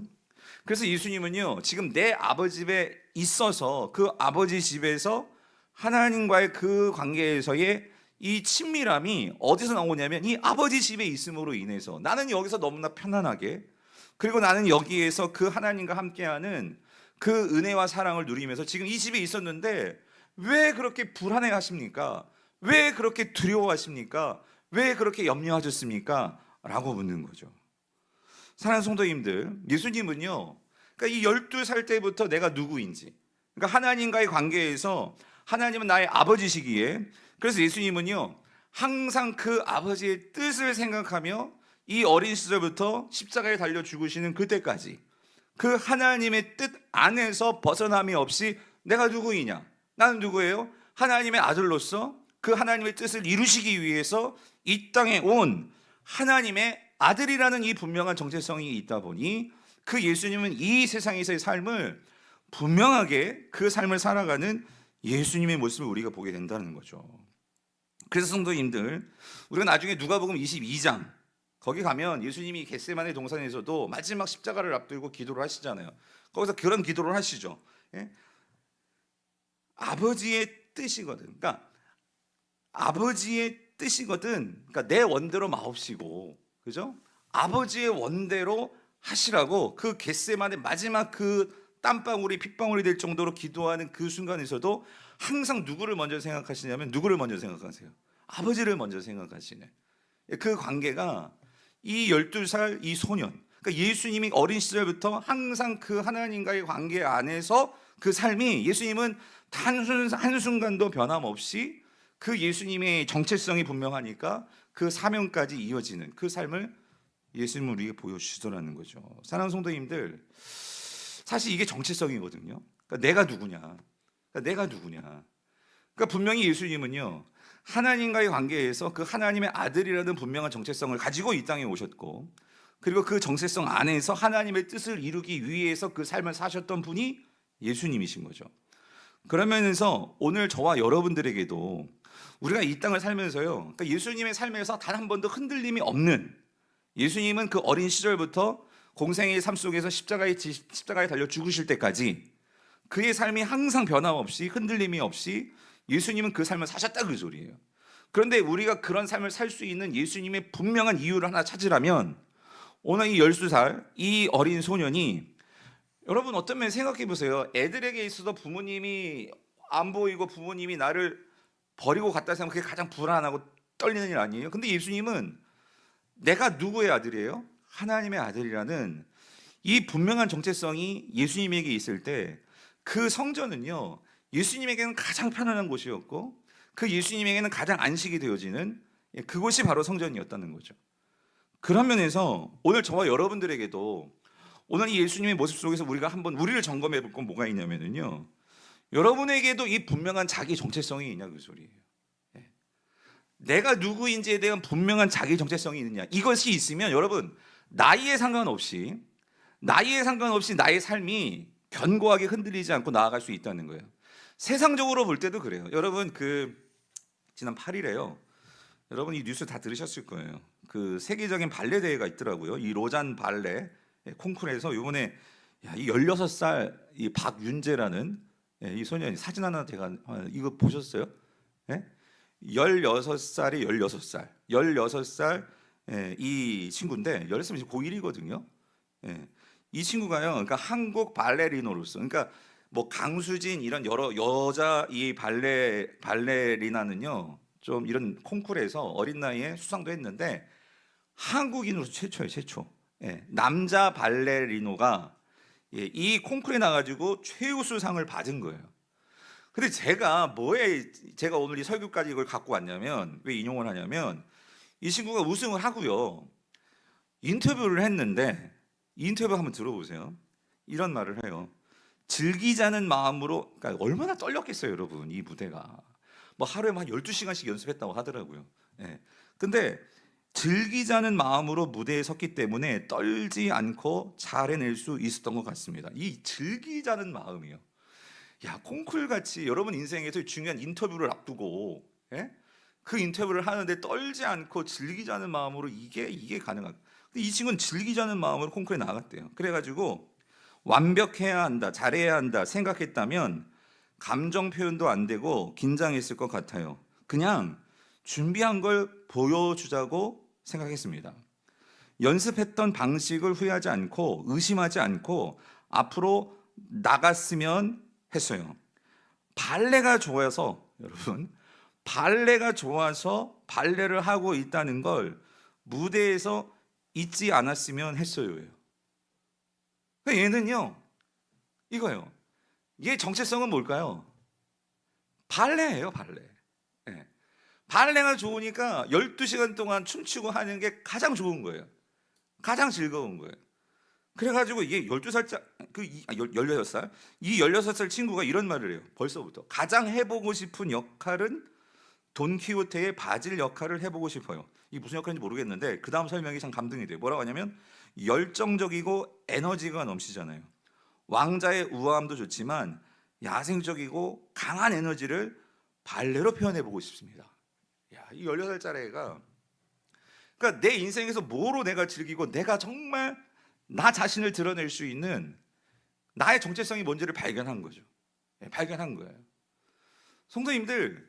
그래서 예수님은요, 지금 내 아버지 집에 있어서 그 아버지 집에서 하나님과의 그 관계에서의 이 친밀함이 어디서 나오냐면 이 아버지 집에 있음으로 인해서 나는 여기서 너무나 편안하게, 그리고 나는 여기에서 그 하나님과 함께하는 그 은혜와 사랑을 누리면서 지금 이 집에 있었는데 왜 그렇게 불안해 하십니까? 왜 그렇게 두려워하십니까? 왜 그렇게 염려하셨습니까? 라고 묻는 거죠. 사랑하는 성도님들, 예수님은요, 그러니까 이 12살 때부터 내가 누구인지, 그러니까 하나님과의 관계에서 하나님은 나의 아버지시기에, 그래서 예수님은요, 항상 그 아버지의 뜻을 생각하며 이 어린 시절부터 십자가에 달려 죽으시는 그때까지 그 하나님의 뜻 안에서 벗어남이 없이 내가 누구이냐? 나는 누구예요? 하나님의 아들로서 그 하나님의 뜻을 이루시기 위해서 이 땅에 온 하나님의 아들이라는 이 분명한 정체성이 있다 보니 그 예수님은 이 세상에서의 삶을 분명하게 그 삶을 살아가는 예수님의 모습을 우리가 보게 된다는 거죠. 그래서 성도님들, 우리가 나중에 누가복음 22장 거기 가면 예수님이 겟세마네 동산에서도 마지막 십자가를 앞두고 기도를 하시잖아요. 거기서 그런 기도를 하시죠. 아버지의 뜻이거든. 그러니까 아버지의 뜻이거든. 그러니까 내 원대로 마옵시고, 그죠? 아버지의 원대로 하시라고 그 겟세마네 마지막 그 땀방울이 핏방울이 될 정도로 기도하는 그 순간에서도 항상 누구를 먼저 생각하시냐면 누구를 먼저 생각하세요? 아버지를 먼저 생각하시네. 그 관계가 이 12살 이 소년, 그러니까 예수님이 어린 시절부터 항상 그 하나님과의 관계 안에서 그 삶이, 예수님은 단 한순간도 변함없이 그 예수님의 정체성이 분명하니까 그 사명까지 이어지는 그 삶을 예수님은 우리에게 보여주시더라는 거죠. 사랑하는 성도님들, 사실 이게 정체성이거든요. 그러니까 내가 누구냐, 그러니까 분명히 예수님은요, 하나님과의 관계에서 그 하나님의 아들이라는 분명한 정체성을 가지고 이 땅에 오셨고, 그리고 그 정체성 안에서 하나님의 뜻을 이루기 위해서 그 삶을 사셨던 분이 예수님이신 거죠. 그러면서 오늘 저와 여러분들에게도 우리가 이 땅을 살면서요, 그러니까 예수님의 삶에서 단 한 번도 흔들림이 없는, 예수님은 그 어린 시절부터 공생의 삶 속에서 십자가에 달려 죽으실 때까지 그의 삶이 항상 변함없이 흔들림이 없이 예수님은 그 삶을 사셨다, 그 소리예요. 그런데 우리가 그런 삶을 살 수 있는 예수님의 분명한 이유를 하나 찾으라면, 오늘 이 12살 이 어린 소년이, 여러분 어떤 면 생각해 보세요. 애들에게 있어서 부모님이 안 보이고 부모님이 나를 버리고 갔다 생각하면 그게 가장 불안하고 떨리는 일 아니에요? 근데 예수님은 내가 누구의 아들이에요? 하나님의 아들이라는 이 분명한 정체성이 예수님에게 있을 때, 그 성전은요, 예수님에게는 가장 편안한 곳이었고, 그 예수님에게는 가장 안식이 되어지는 그곳이 바로 성전이었다는 거죠. 그런 면에서 오늘 저와 여러분들에게도 오늘 이 예수님의 모습 속에서 우리가 한번 우리를 점검해 볼 건 뭐가 있냐면요, 여러분에게도 이 분명한 자기 정체성이 있냐, 그 소리예요. 내가 누구인지에 대한 분명한 자기 정체성이 있느냐, 이것이 있으면 여러분 나이에 상관없이 나의 삶이 견고하게 흔들리지 않고 나아갈 수 있다는 거예요. 세상적으로 볼 때도 그래요. 여러분 지난 8일에요. 여러분 이 뉴스 다 들으셨을 거예요. 그 세계적인 발레 대회가 있더라고요. 이 로잔 발레 콩쿠르에서 이번에 이 16살 이 박윤재라는 이 소년이, 사진 하나 제가 이거 보셨어요? 16살에 16살 이 친구인데, 16살이 고1이거든요. 이 친구가요, 그러니까 한국 발레리노로서, 그러니까 뭐 강수진 이런 여러 여자 이 발레리나는요, 좀 이런 콩쿠르에서 어린 나이에 수상도 했는데 한국인으로 최초예요, 최초. 남자 발레리노가 이 콩쿠르에 나가지고 최우수상을 받은 거예요. 근데 제가 오늘 이 설교까지 이걸 갖고 왔냐면, 왜 인용을 하냐면, 이 친구가 우승을 하고요, 인터뷰를 했는데, 인터뷰 한번 들어보세요. 이런 말을 해요. 즐기자는 마음으로, 그러니까 얼마나 떨렸겠어요, 여러분. 이 무대가 뭐 하루에 한 12시간씩 연습했다고 하더라고요. 근데 즐기자는 마음으로 무대에 섰기 때문에 떨지 않고 잘 해낼 수 있었던 것 같습니다. 이 즐기자는 마음이요. 야, 콩쿨 같이 여러분 인생에서 중요한 인터뷰를 앞두고 그 인터뷰를 하는데 떨지 않고 즐기자는 마음으로 이게 가능한. 근데 이 친구는 즐기자는 마음으로 콩쿨에 나갔대요. 그래가지고 완벽해야 한다, 잘해야 한다 생각했다면 감정 표현도 안 되고 긴장했을 것 같아요. 그냥 준비한 걸 보여주자고 생각했습니다. 연습했던 방식을 후회하지 않고 의심하지 않고 앞으로 나갔으면 했어요. 발레가 좋아서, 여러분, 발레가 좋아서 발레를 하고 있다는 걸 무대에서 잊지 않았으면 했어요. 얘는요, 이거예요. 얘 정체성은 뭘까요? 발레예요, 발레. 발레가 좋으니까 12시간 동안 춤추고 하는 게 가장 좋은 거예요. 가장 즐거운 거예요. 그래가지고 이게 16살, 16살? 이 16살 친구가 이런 말을 해요. 벌써부터. 가장 해보고 싶은 역할은 돈키호테의 바질 역할을 해보고 싶어요. 이게 무슨 역할인지 모르겠는데 그 다음 설명이 참 감동이 돼요. 뭐라고 하냐면, 열정적이고 에너지가 넘치잖아요. 왕자의 우아함도 좋지만 야생적이고 강한 에너지를 발레로 표현해보고 싶습니다. 야, 이 16살짜리 애가, 그러니까 내 인생에서 뭐로 내가 즐기고 내가 정말 나 자신을 드러낼 수 있는 나의 정체성이 뭔지를 발견한 거죠. 발견한 거예요. 성도님들,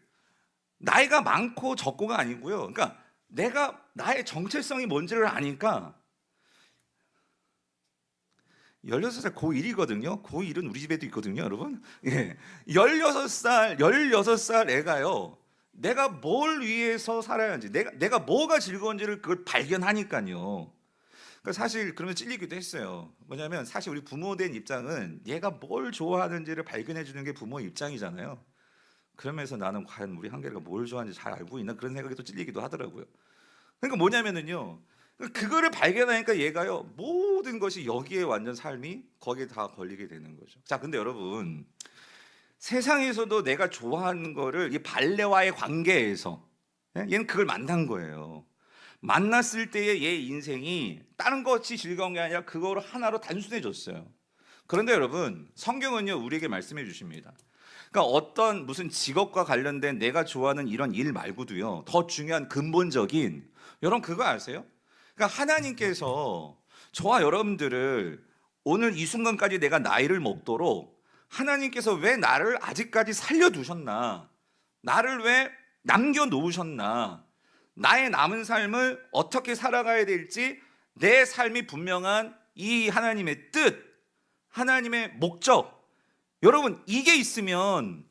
나이가 많고 적고가 아니고요, 그러니까 내가 나의 정체성이 뭔지를 아니까. 16살 고1이거든요. 고1은 우리 집에도 있거든요, 여러분. 16살 애가요, 내가 뭘 위해서 살아야 하는지, 내가 뭐가 즐거운지를 그걸 발견하니까요. 그러니까 사실 그러면 찔리기도 했어요. 뭐냐면 사실 우리 부모 된 입장은 얘가 뭘 좋아하는지를 발견해 주는 게 부모 입장이잖아요. 그러면서 나는 과연 우리 한결이가 뭘 좋아하는지 잘 알고 있나 그런 생각이 또 찔리기도 하더라고요. 그러니까 뭐냐면은요. 그거를 발견하니까 얘가요. 모든 것이 여기에 완전 삶이 거기에 다 걸리게 되는 거죠. 자, 근데 여러분 세상에서도 내가 좋아하는 거를 이 발레와의 관계에서 얘는 그걸 만난 거예요. 만났을 때의 얘 인생이 다른 것이 즐거운 게 아니라 그거로 하나로 단순해졌어요. 그런데 여러분 성경은요 우리에게 말씀해 주십니다. 그러니까 어떤 무슨 직업과 관련된 내가 좋아하는 이런 일 말고도요 더 중요한 근본적인 여러분 그거 아세요? 그러니까 하나님께서 저와 여러분들을 오늘 이 순간까지 내가 나이를 먹도록 하나님께서 왜 나를 아직까지 살려두셨나? 나를 왜 남겨놓으셨나? 나의 남은 삶을 어떻게 살아가야 될지 내 삶이 분명한 이 하나님의 뜻, 하나님의 목적. 여러분 이게 있으면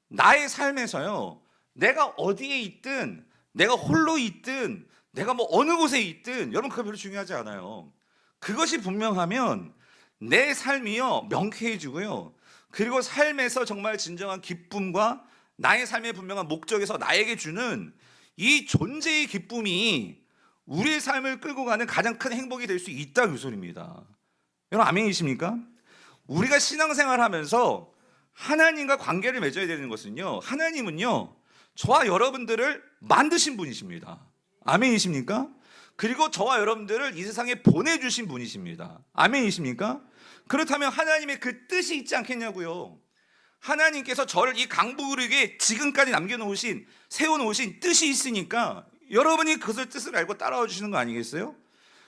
나의 삶에서요 내가 어디에 있든 내가 홀로 있든 내가 뭐 어느 곳에 있든 여러분 그거 별로 중요하지 않아요. 그것이 분명하면 내 삶이요 명쾌해지고요. 그리고 삶에서 정말 진정한 기쁨과 나의 삶의 분명한 목적에서 나에게 주는 이 존재의 기쁨이 우리의 삶을 끌고 가는 가장 큰 행복이 될 수 있다 그 소리입니다. 여러분 아멘이십니까? 우리가 신앙생활 하면서 하나님과 관계를 맺어야 되는 것은요 하나님은요 저와 여러분들을 만드신 분이십니다. 아멘이십니까? 그리고 저와 여러분들을 이 세상에 보내주신 분이십니다. 아멘이십니까? 그렇다면 하나님의 그 뜻이 있지 않겠냐고요. 하나님께서 저를 이 강부르게 지금까지 남겨놓으신 세워놓으신 뜻이 있으니까 여러분이 그것을 뜻을 알고 따라와 주시는 거 아니겠어요?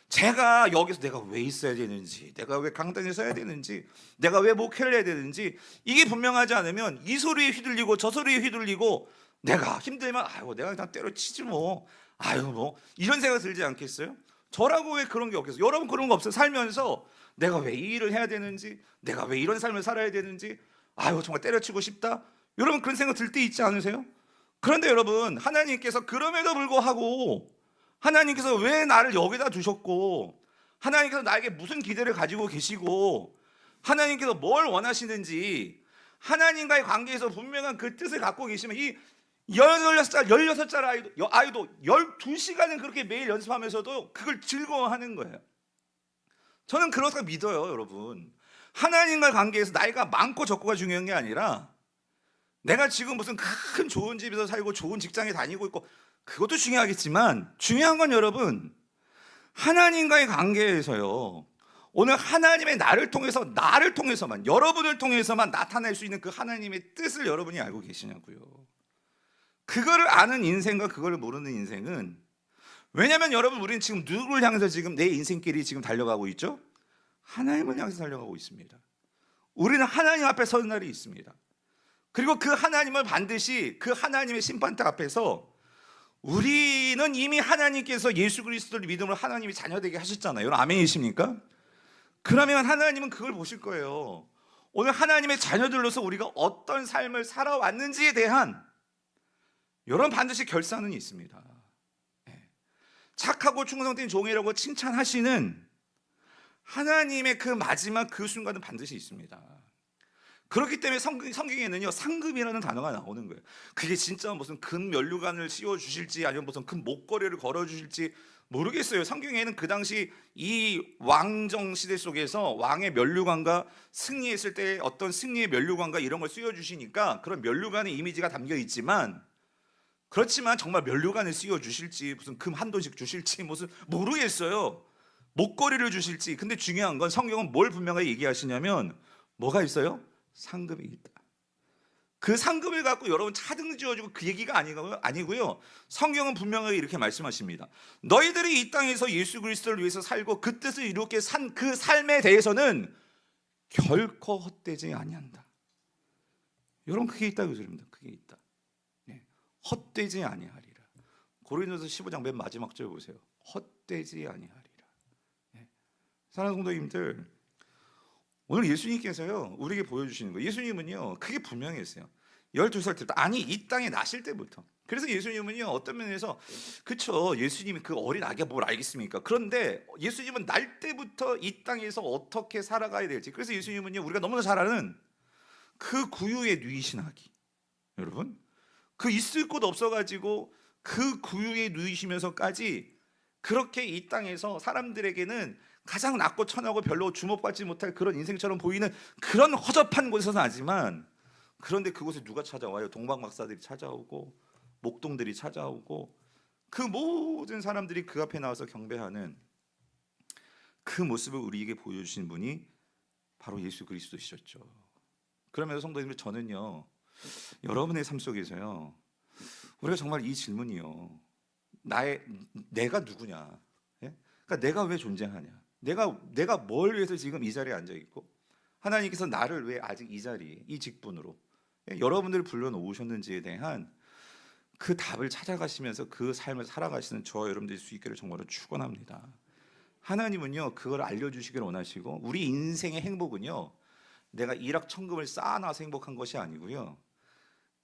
제가 여기서 내가 왜 있어야 되는지, 내가 왜 강단에 서야 되는지, 내가 왜 목회를 해야 되는지 이게 분명하지 않으면 이 소리에 휘둘리고 저 소리에 휘둘리고 내가 힘들면 아이고 내가 그냥 때려치지 뭐 아유 뭐 이런 생각 들지 않겠어요? 저라고 왜 그런 게 없겠어요? 여러분 그런 거 없어요? 살면서 내가 왜 이 일을 해야 되는지, 내가 왜 이런 삶을 살아야 되는지 아유 정말 때려치고 싶다 여러분 그런 생각 들 때 있지 않으세요? 그런데 여러분 하나님께서 그럼에도 불구하고 하나님께서 왜 나를 여기다 두셨고 하나님께서 나에게 무슨 기대를 가지고 계시고 하나님께서 뭘 원하시는지 하나님과의 관계에서 분명한 그 뜻을 갖고 계시면 이 16살 아이도 12시간은 그렇게 매일 연습하면서도 그걸 즐거워하는 거예요. 저는 그렇게 믿어요 여러분. 하나님과의 관계에서 나이가 많고 적고가 중요한 게 아니라 내가 지금 무슨 큰 좋은 집에서 살고 좋은 직장에 다니고 있고 그것도 중요하겠지만 중요한 건 여러분 하나님과의 관계에서요 오늘 하나님의 나를 통해서만 여러분을 통해서만 나타낼 수 있는 그 하나님의 뜻을 여러분이 알고 계시냐고요. 그거를 아는 인생과 그거를 모르는 인생은 왜냐하면 여러분 우리는 지금 누구를 향해서 지금 내 인생길이 지금 달려가고 있죠? 하나님을 향해서 달려가고 있습니다. 우리는 하나님 앞에 서는 날이 있습니다. 그리고 그 하나님을 반드시 그 하나님의 심판대 앞에서 우리는 이미 하나님께서 예수 그리스도를 믿음으로 하나님이 자녀되게 하셨잖아요. 여러분 아멘이십니까? 그러면 하나님은 그걸 보실 거예요. 오늘 하나님의 자녀들로서 우리가 어떤 삶을 살아왔는지에 대한 여러분 반드시 결산은 있습니다. 착하고 충성된 종이라고 칭찬하시는 하나님의 그 마지막 그 순간은 반드시 있습니다. 그렇기 때문에 성경에는요 상급이라는 단어가 나오는 거예요. 그게 진짜 무슨 금 면류관을 씌워 주실지 아니면 무슨 금 목걸이를 걸어 주실지 모르겠어요. 성경에는 그 당시 이 왕정 시대 속에서 왕의 면류관과 승리했을 때 어떤 승리의 면류관과 이런 걸 씌워 주시니까 그런 면류관의 이미지가 담겨 있지만 그렇지만 정말 면류관을 씌워 주실지 무슨 금 한 돈씩 주실지 무슨 모르겠어요. 목걸이를 주실지. 근데 중요한 건 성경은 뭘 분명하게 얘기하시냐면 뭐가 있어요? 상급이 있다. 그 상급을 갖고 여러분 차등 지어주고 그 얘기가 아니고요. 성경은 분명하게 이렇게 말씀하십니다. 너희들이 이 땅에서 예수 그리스도를 위해서 살고 그 뜻을 이루게 산 그 삶에 대해서는 결코 헛되지 아니한다. 여러분 그게 있다 그 소리입니다. 그게 있다. 네. 헛되지 아니하리라. 고린도서 15장 맨 마지막 절 보세요. 헛되지 아니하리라. 네. 사랑하는 성도님들 오늘 예수님께서요 우리에게 보여주시는 거예요. 예수님은요 그게 분명했어요. 12살 때부터, 아니 이 땅에 나실 때부터. 그래서 예수님은요 어떤 면에서 그쵸, 예수님이 그 어린 아기가 뭘 알겠습니까? 그런데 예수님은 날 때부터 이 땅에서 어떻게 살아가야 될지, 그래서 예수님은요 우리가 너무나 잘 아는 그 구유에 누이신 아기, 여러분 그 있을 곳 없어가지고 그 구유에 누이시면서까지 그렇게 이 땅에서 사람들에게는 가장 낮고 천하고 별로 주목받지 못할 그런 인생처럼 보이는 그런 허접한 곳에서 나지만, 그런데 그곳에 누가 찾아와요? 동방박사들이 찾아오고 목동들이 찾아오고 그 모든 사람들이 그 앞에 나와서 경배하는 그 모습을 우리에게 보여주신 분이 바로 예수 그리스도이셨죠. 그러면서 성도님들, 저는요 여러분의 삶 속에서요 우리가 정말 이 질문이요, 내가 누구냐, 예? 그러니까 내가 왜 존재하냐, 내가 뭘 위해서 지금 이 자리에 앉아 있고 하나님께서 나를 왜 아직 이 자리, 이 직분으로 여러분들을 불러놓으셨는지에 대한 그 답을 찾아가시면서 그 삶을 살아가시는 저와 여러분들이 수 있기를 정말로 축원합니다. 하나님은요 그걸 알려주시기를 원하시고, 우리 인생의 행복은요 내가 일확천금을 쌓아놔서 행복한 것이 아니고요,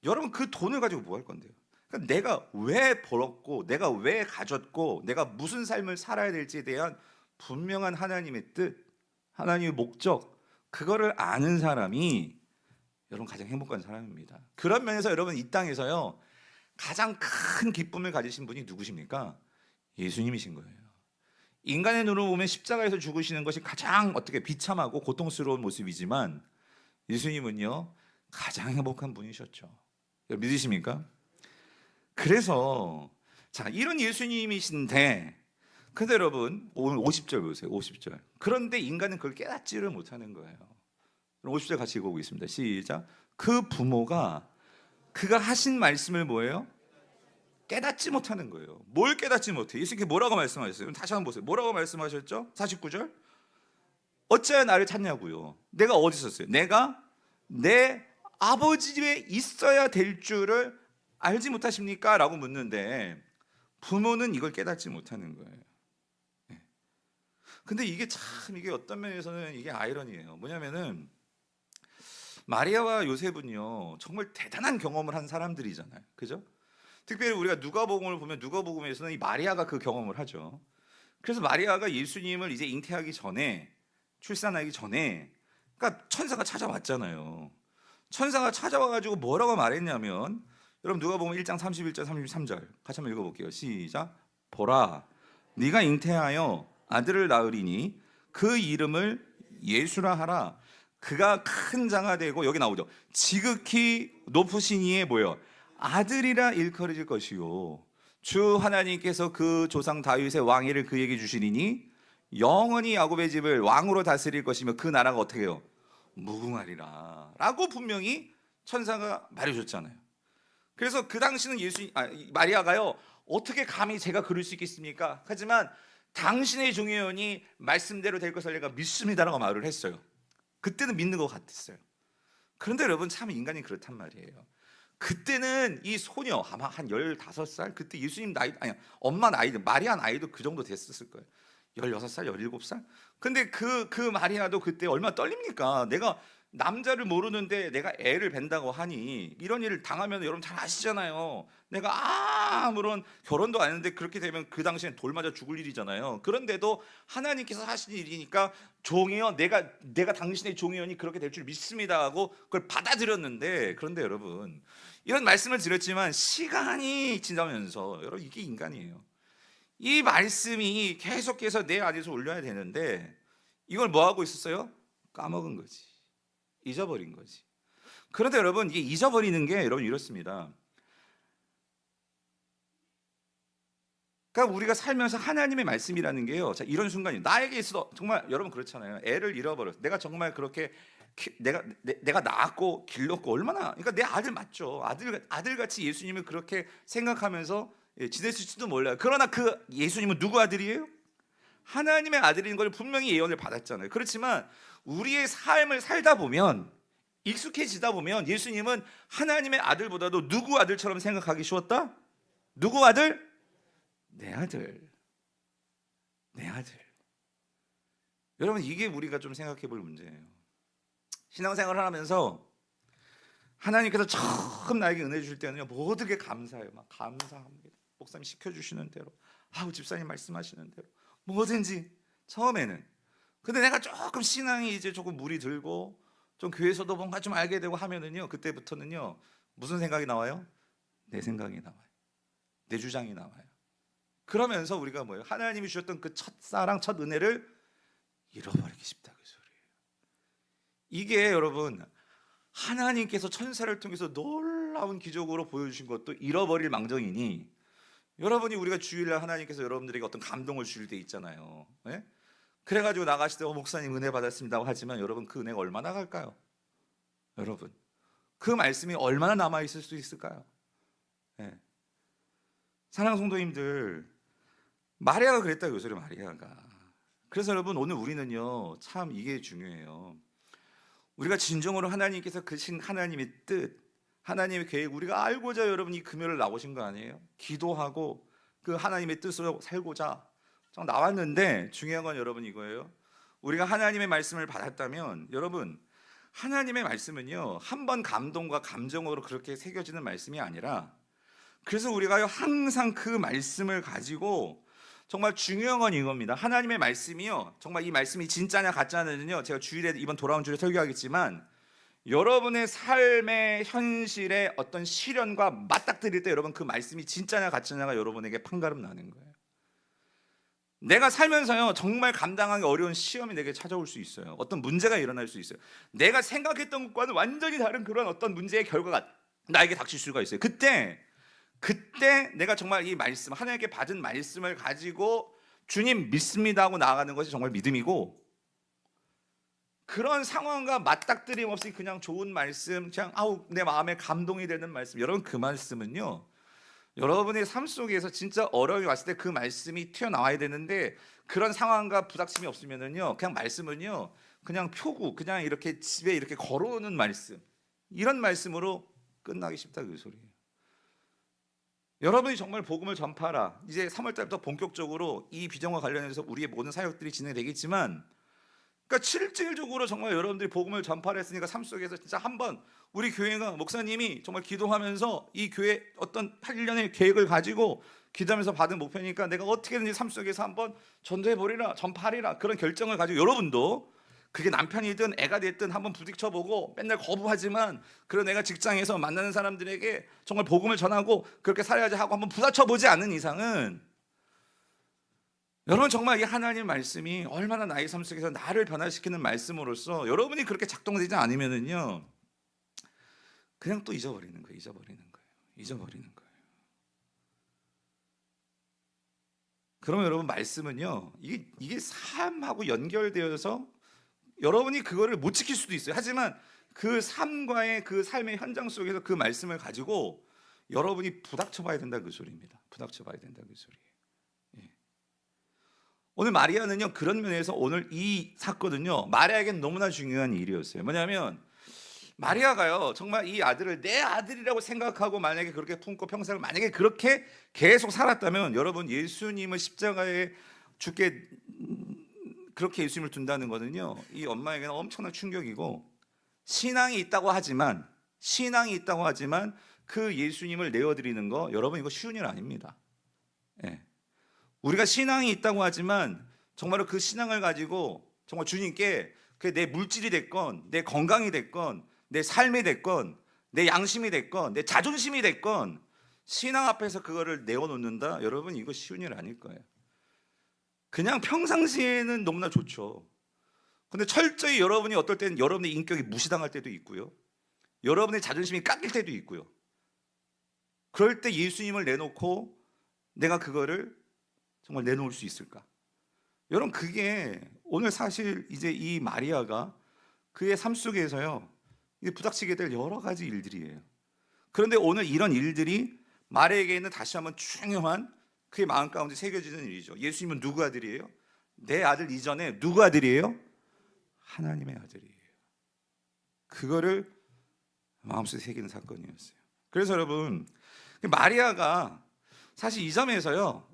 여러분 그 돈을 가지고 뭐 할 건데요? 그러니까 내가 왜 벌었고 내가 왜 가졌고 내가 무슨 삶을 살아야 될지에 대한 분명한 하나님의 뜻, 하나님의 목적, 그거를 아는 사람이 여러분 가장 행복한 사람입니다. 그런 면에서 여러분 이 땅에서요 가장 큰 기쁨을 가지신 분이 누구십니까? 예수님이신 거예요. 인간의 눈으로 보면 십자가에서 죽으시는 것이 가장 어떻게 비참하고 고통스러운 모습이지만, 예수님은요 가장 행복한 분이셨죠. 믿으십니까? 그래서 자, 이런 예수님이신데, 근데 여러분 오늘 50절 보세요. 50절. 그런데 인간은 그걸 깨닫지를 못하는 거예요. 50절 같이 읽어보겠습니다. 시작. 그 부모가 그가 하신 말씀을 뭐예요? 깨닫지 못하는 거예요. 뭘 깨닫지 못해? 예수님께 뭐라고 말씀하셨어요? 다시 한번 보세요. 뭐라고 말씀하셨죠? 49절. 어찌하여 나를 찾냐고요? 내가 어디 있었어요? 내가 내 아버지 집에 있어야 될 줄을 알지 못하십니까? 라고 묻는데, 부모는 이걸 깨닫지 못하는 거예요. 근데 이게 참, 이게 어떤 면에서는 이게 아이러니예요. 뭐냐면은 마리아와 요셉은요 정말 대단한 경험을 한 사람들이잖아요, 그죠? 특별히 우리가 누가복음을 보면 누가복음에서는 이 마리아가 그 경험을 하죠. 그래서 마리아가 예수님을 이제 잉태하기 전에, 출산하기 전에, 그러니까 천사가 찾아왔잖아요. 천사가 찾아와가지고 뭐라고 말했냐면, 여러분 누가복음 1장 31절 33절 같이 한번 읽어볼게요. 시작. 보라, 네가 잉태하여 아들을 낳으리니 그 이름을 예수라 하라. 그가 큰 자가 되고, 여기 나오죠, 지극히 높으신 이의 뭐요? 아들이라 일컬어질 것이요, 주 하나님께서 그 조상 다윗의 왕위를 그에게 주시리니 영원히 야곱의 집을 왕으로 다스릴 것이며 그 나라가 어떻게 해요? 무궁하리라 라고 분명히 천사가 말해줬잖아요. 그래서 그 당시는 마리아가요 어떻게 감히 제가 그럴 수 있겠습니까? 하지만 당신의 종의원이 말씀대로 될 것을 내가 믿습니다라고 말을 했어요. 그때는 믿는 것 같았어요. 그런데 여러분 참 인간이 그렇단 말이에요. 그때는 이 소녀 아마 한 15살, 그때 예수님 나이, 아니 엄마 나이도, 마리아 나이도 그 정도 됐었을 거예요. 16살, 17살? 근데 그 마리아도 그때 얼마나 떨립니까? 내가 남자를 모르는데 내가 애를 뵌다고 하니, 이런 일을 당하면 여러분 잘 아시잖아요. 내가 아무런 결혼도 안 했는데 그렇게 되면 그 당시엔 돌 맞아 죽을 일이잖아요. 그런데도 하나님께서 하신 일이니까 종이요, 내가 당신의 종이오니 그렇게 될 줄 믿습니다 하고 그걸 받아들였는데, 그런데 여러분 이런 말씀을 드렸지만 시간이 지나면서 여러분 이게 인간이에요. 이 말씀이 계속해서 내 안에서 올려야 되는데 이걸 뭐 하고 있었어요? 까먹은 거지. 잊어버린 거지. 그런데 여러분 이게 잊어버리는 게 여러분 이렇습니다. 그러니까 우리가 살면서 하나님의 말씀이라는 게요, 자, 이런 순간이 나에게 있어도 정말 여러분 그렇잖아요. 애를 잃어버렸어. 내가 정말 그렇게 내가 낳았고 길렀고 얼마나, 그러니까 내 아들 맞죠. 아들같이 예수님을 그렇게 생각하면서 지냈을지도 몰라요. 그러나 그 예수님은 누구 아들이에요? 하나님의 아들인 걸 분명히 예언을 받았잖아요. 그렇지만 우리의 삶을 살다 보면, 익숙해지다 보면 예수님은 하나님의 아들보다도 누구 아들처럼 생각하기 쉬웠다? 누구 아들? 내 아들. 내 아들. 여러분 이게 우리가 좀 생각해 볼 문제예요. 신앙생활을 하면서 하나님께서 처음 나에게 은혜 주실 때는요, 모든 게 감사해요. 막 감사합니다. 목사님 시켜주시는 대로, 집사님 말씀하시는 대로 뭐든지 처음에는. 근데 내가 조금 신앙이 이제 조금 물이 들고 좀 교회에서도 뭔가 좀 알게 되고 하면은요, 그때부터는요 무슨 생각이 나와요? 내 생각이 나와요. 내 주장이 나와요. 그러면서 우리가 뭐예요? 하나님이 주셨던 그 첫사랑, 첫 은혜를 잃어버리기 쉽다, 그 소리예요. 이게 여러분, 하나님께서 천사를 통해서 놀라운 기적으로 보여주신 것도 잃어버릴 망정이니, 여러분이 우리가 주일날 하나님께서 여러분들에게 어떤 감동을 주실 때 있잖아요. 예? 그래가지고 나가실 때 목사님 은혜 받았습니다 하지만 여러분 그 은혜가 얼마나 갈까요? 여러분 그 말씀이 얼마나 남아있을 수 있을까요? 예. 사랑하는 성도님들, 마리아가 그랬다, 그 소리. 마리아가. 그래서 여러분 오늘 우리는요 참 이게 중요해요. 우리가 진정으로 하나님께서 그신 하나님의 뜻, 하나님의 계획 우리가 알고자 여러분 이 금요일 나오신 거 아니에요? 기도하고 그 하나님의 뜻으로 살고자 나왔는데, 중요한 건 여러분 이거예요. 우리가 하나님의 말씀을 받았다면, 여러분 하나님의 말씀은요 한번 감동과 감정으로 그렇게 새겨지는 말씀이 아니라, 그래서 우리가 항상 그 말씀을 가지고, 정말 중요한 건 이겁니다. 하나님의 말씀이요, 정말 이 말씀이 진짜냐 가짜냐는요 제가 주일에 이번 돌아온 주일에 설교하겠지만, 여러분의 삶의 현실의 어떤 시련과 맞닥뜨릴 때 여러분 그 말씀이 진짜냐 가짜냐가 여러분에게 판가름 나는 거예요. 내가 살면서요 정말 감당하기 어려운 시험이 내게 찾아올 수 있어요. 어떤 문제가 일어날 수 있어요. 내가 생각했던 것과는 완전히 다른 그런 어떤 문제의 결과가 나에게 닥칠 수가 있어요. 그때 내가 정말 이 말씀, 하나님께 받은 말씀을 가지고 주님 믿습니다 하고 나아가는 것이 정말 믿음이고, 그런 상황과 맞닥뜨림 없이 그냥 좋은 말씀, 그냥 내 마음에 감동이 되는 말씀, 여러분 그 말씀은요 여러분의 삶 속에서 진짜 어려움이 왔을 때 그 말씀이 튀어나와야 되는데, 그런 상황과 부닥침이 없으면은요 그냥 말씀은요 그냥 표구, 그냥 이렇게 집에 이렇게 걸어오는 말씀, 이런 말씀으로 끝나기 쉽다, 그 소리예요. 여러분이 정말 복음을 전파하라. 이제 3월 달부터 본격적으로 이 비전과 관련해서 우리의 모든 사역들이 진행되겠지만, 그러니까 실질적으로 정말 여러분들이 복음을 전파를 했으니까 삶 속에서 진짜 한번 우리 교회가, 목사님이 정말 기도하면서 이 교회 어떤 8년의 계획을 가지고 기도하면서 받은 목표니까 내가 어떻게든지 삶 속에서 한번 전도해버리라, 전파하리라, 그런 결정을 가지고, 여러분도 그게 남편이든 애가 됐든 한번 부딪혀보고, 맨날 거부하지만 그런 내가 직장에서 만나는 사람들에게 정말 복음을 전하고 그렇게 살아야지 하고 한번 부딪혀보지 않는 이상은, 여러분 정말 이 하나님 말씀이 얼마나 나의 삶 속에서 나를 변화시키는 말씀으로서 여러분이 그렇게 작동되지 않으면은요 그냥 또 잊어버리는 거예요. 그러면 여러분 말씀은요 이게 삶하고 연결되어서 여러분이 그거를 못 지킬 수도 있어요. 하지만 그 삶과의 그 삶의 현장 속에서 그 말씀을 가지고 여러분이 부닥쳐봐야 된다, 그 소리입니다. 부닥쳐봐야 된다, 그 소리예요. 오늘 마리아는요 그런 면에서 오늘 이 사건은요 마리아에게는 너무나 중요한 일이었어요. 뭐냐면 마리아가요 정말 이 아들을 내 아들이라고 생각하고 만약에 그렇게 품고 평생을 만약에 그렇게 계속 살았다면, 여러분 예수님을 십자가에 죽게 그렇게 예수님을 둔다는 거는요 이 엄마에게는 엄청난 충격이고, 신앙이 있다고 하지만 그 예수님을 내어드리는 거, 여러분 이거 쉬운 일 아닙니다. 우리가 신앙이 있다고 하지만 정말로 그 신앙을 가지고 정말 주님께 그게 내 물질이 됐건, 내 건강이 됐건, 내 삶이 됐건, 내 양심이 됐건, 내 자존심이 됐건, 신앙 앞에서 그거를 내어놓는다, 여러분 이거 쉬운 일 아닐 거예요. 그냥 평상시에는 너무나 좋죠. 근데 철저히 여러분이 어떨 때는 여러분의 인격이 무시당할 때도 있고요, 여러분의 자존심이 깎일 때도 있고요. 그럴 때 예수님을 내놓고 내가 그거를 정말 내놓을 수 있을까? 여러분 그게 오늘 사실 이제 이 마리아가 그의 삶 속에서요 부닥치게 될 여러 가지 일들이에요. 그런데 오늘 이런 일들이 마리아에게는 다시 한번 중요한 그의 마음 가운데 새겨지는 일이죠. 예수님은 누구 아들이에요? 내 아들 이전에 누구 아들이에요? 하나님의 아들이에요. 그거를 마음속에 새기는 사건이었어요. 그래서 여러분 마리아가 사실 이 점에서요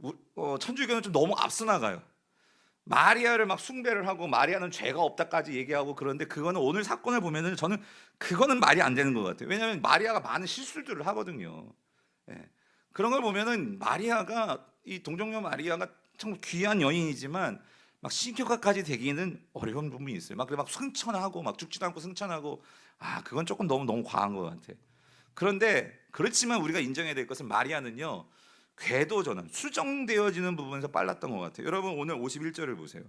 천주교는 좀 너무 앞서 나가요. 마리아를 막 숭배를 하고 마리아는 죄가 없다까지 얘기하고 그런데 그거는 오늘 사건을 보면은 저는 그거는 말이 안 되는 것 같아요. 왜냐하면 마리아가 많은 실수들을 하거든요. 예. 그런 걸 보면은 마리아가 이 동정녀 마리아가 정말 귀한 여인이지만 막 신격화까지 되기는 어려운 부분이 있어요. 막 승천하고 막 죽지도 않고 승천하고 그건 조금 너무 과한 것 같아. 그런데 그렇지만 우리가 인정해야 될 것은 마리아는요 궤도전환 수정되어지는 부분에서 빨랐던 것 같아요. 여러분 오늘 51절을 보세요.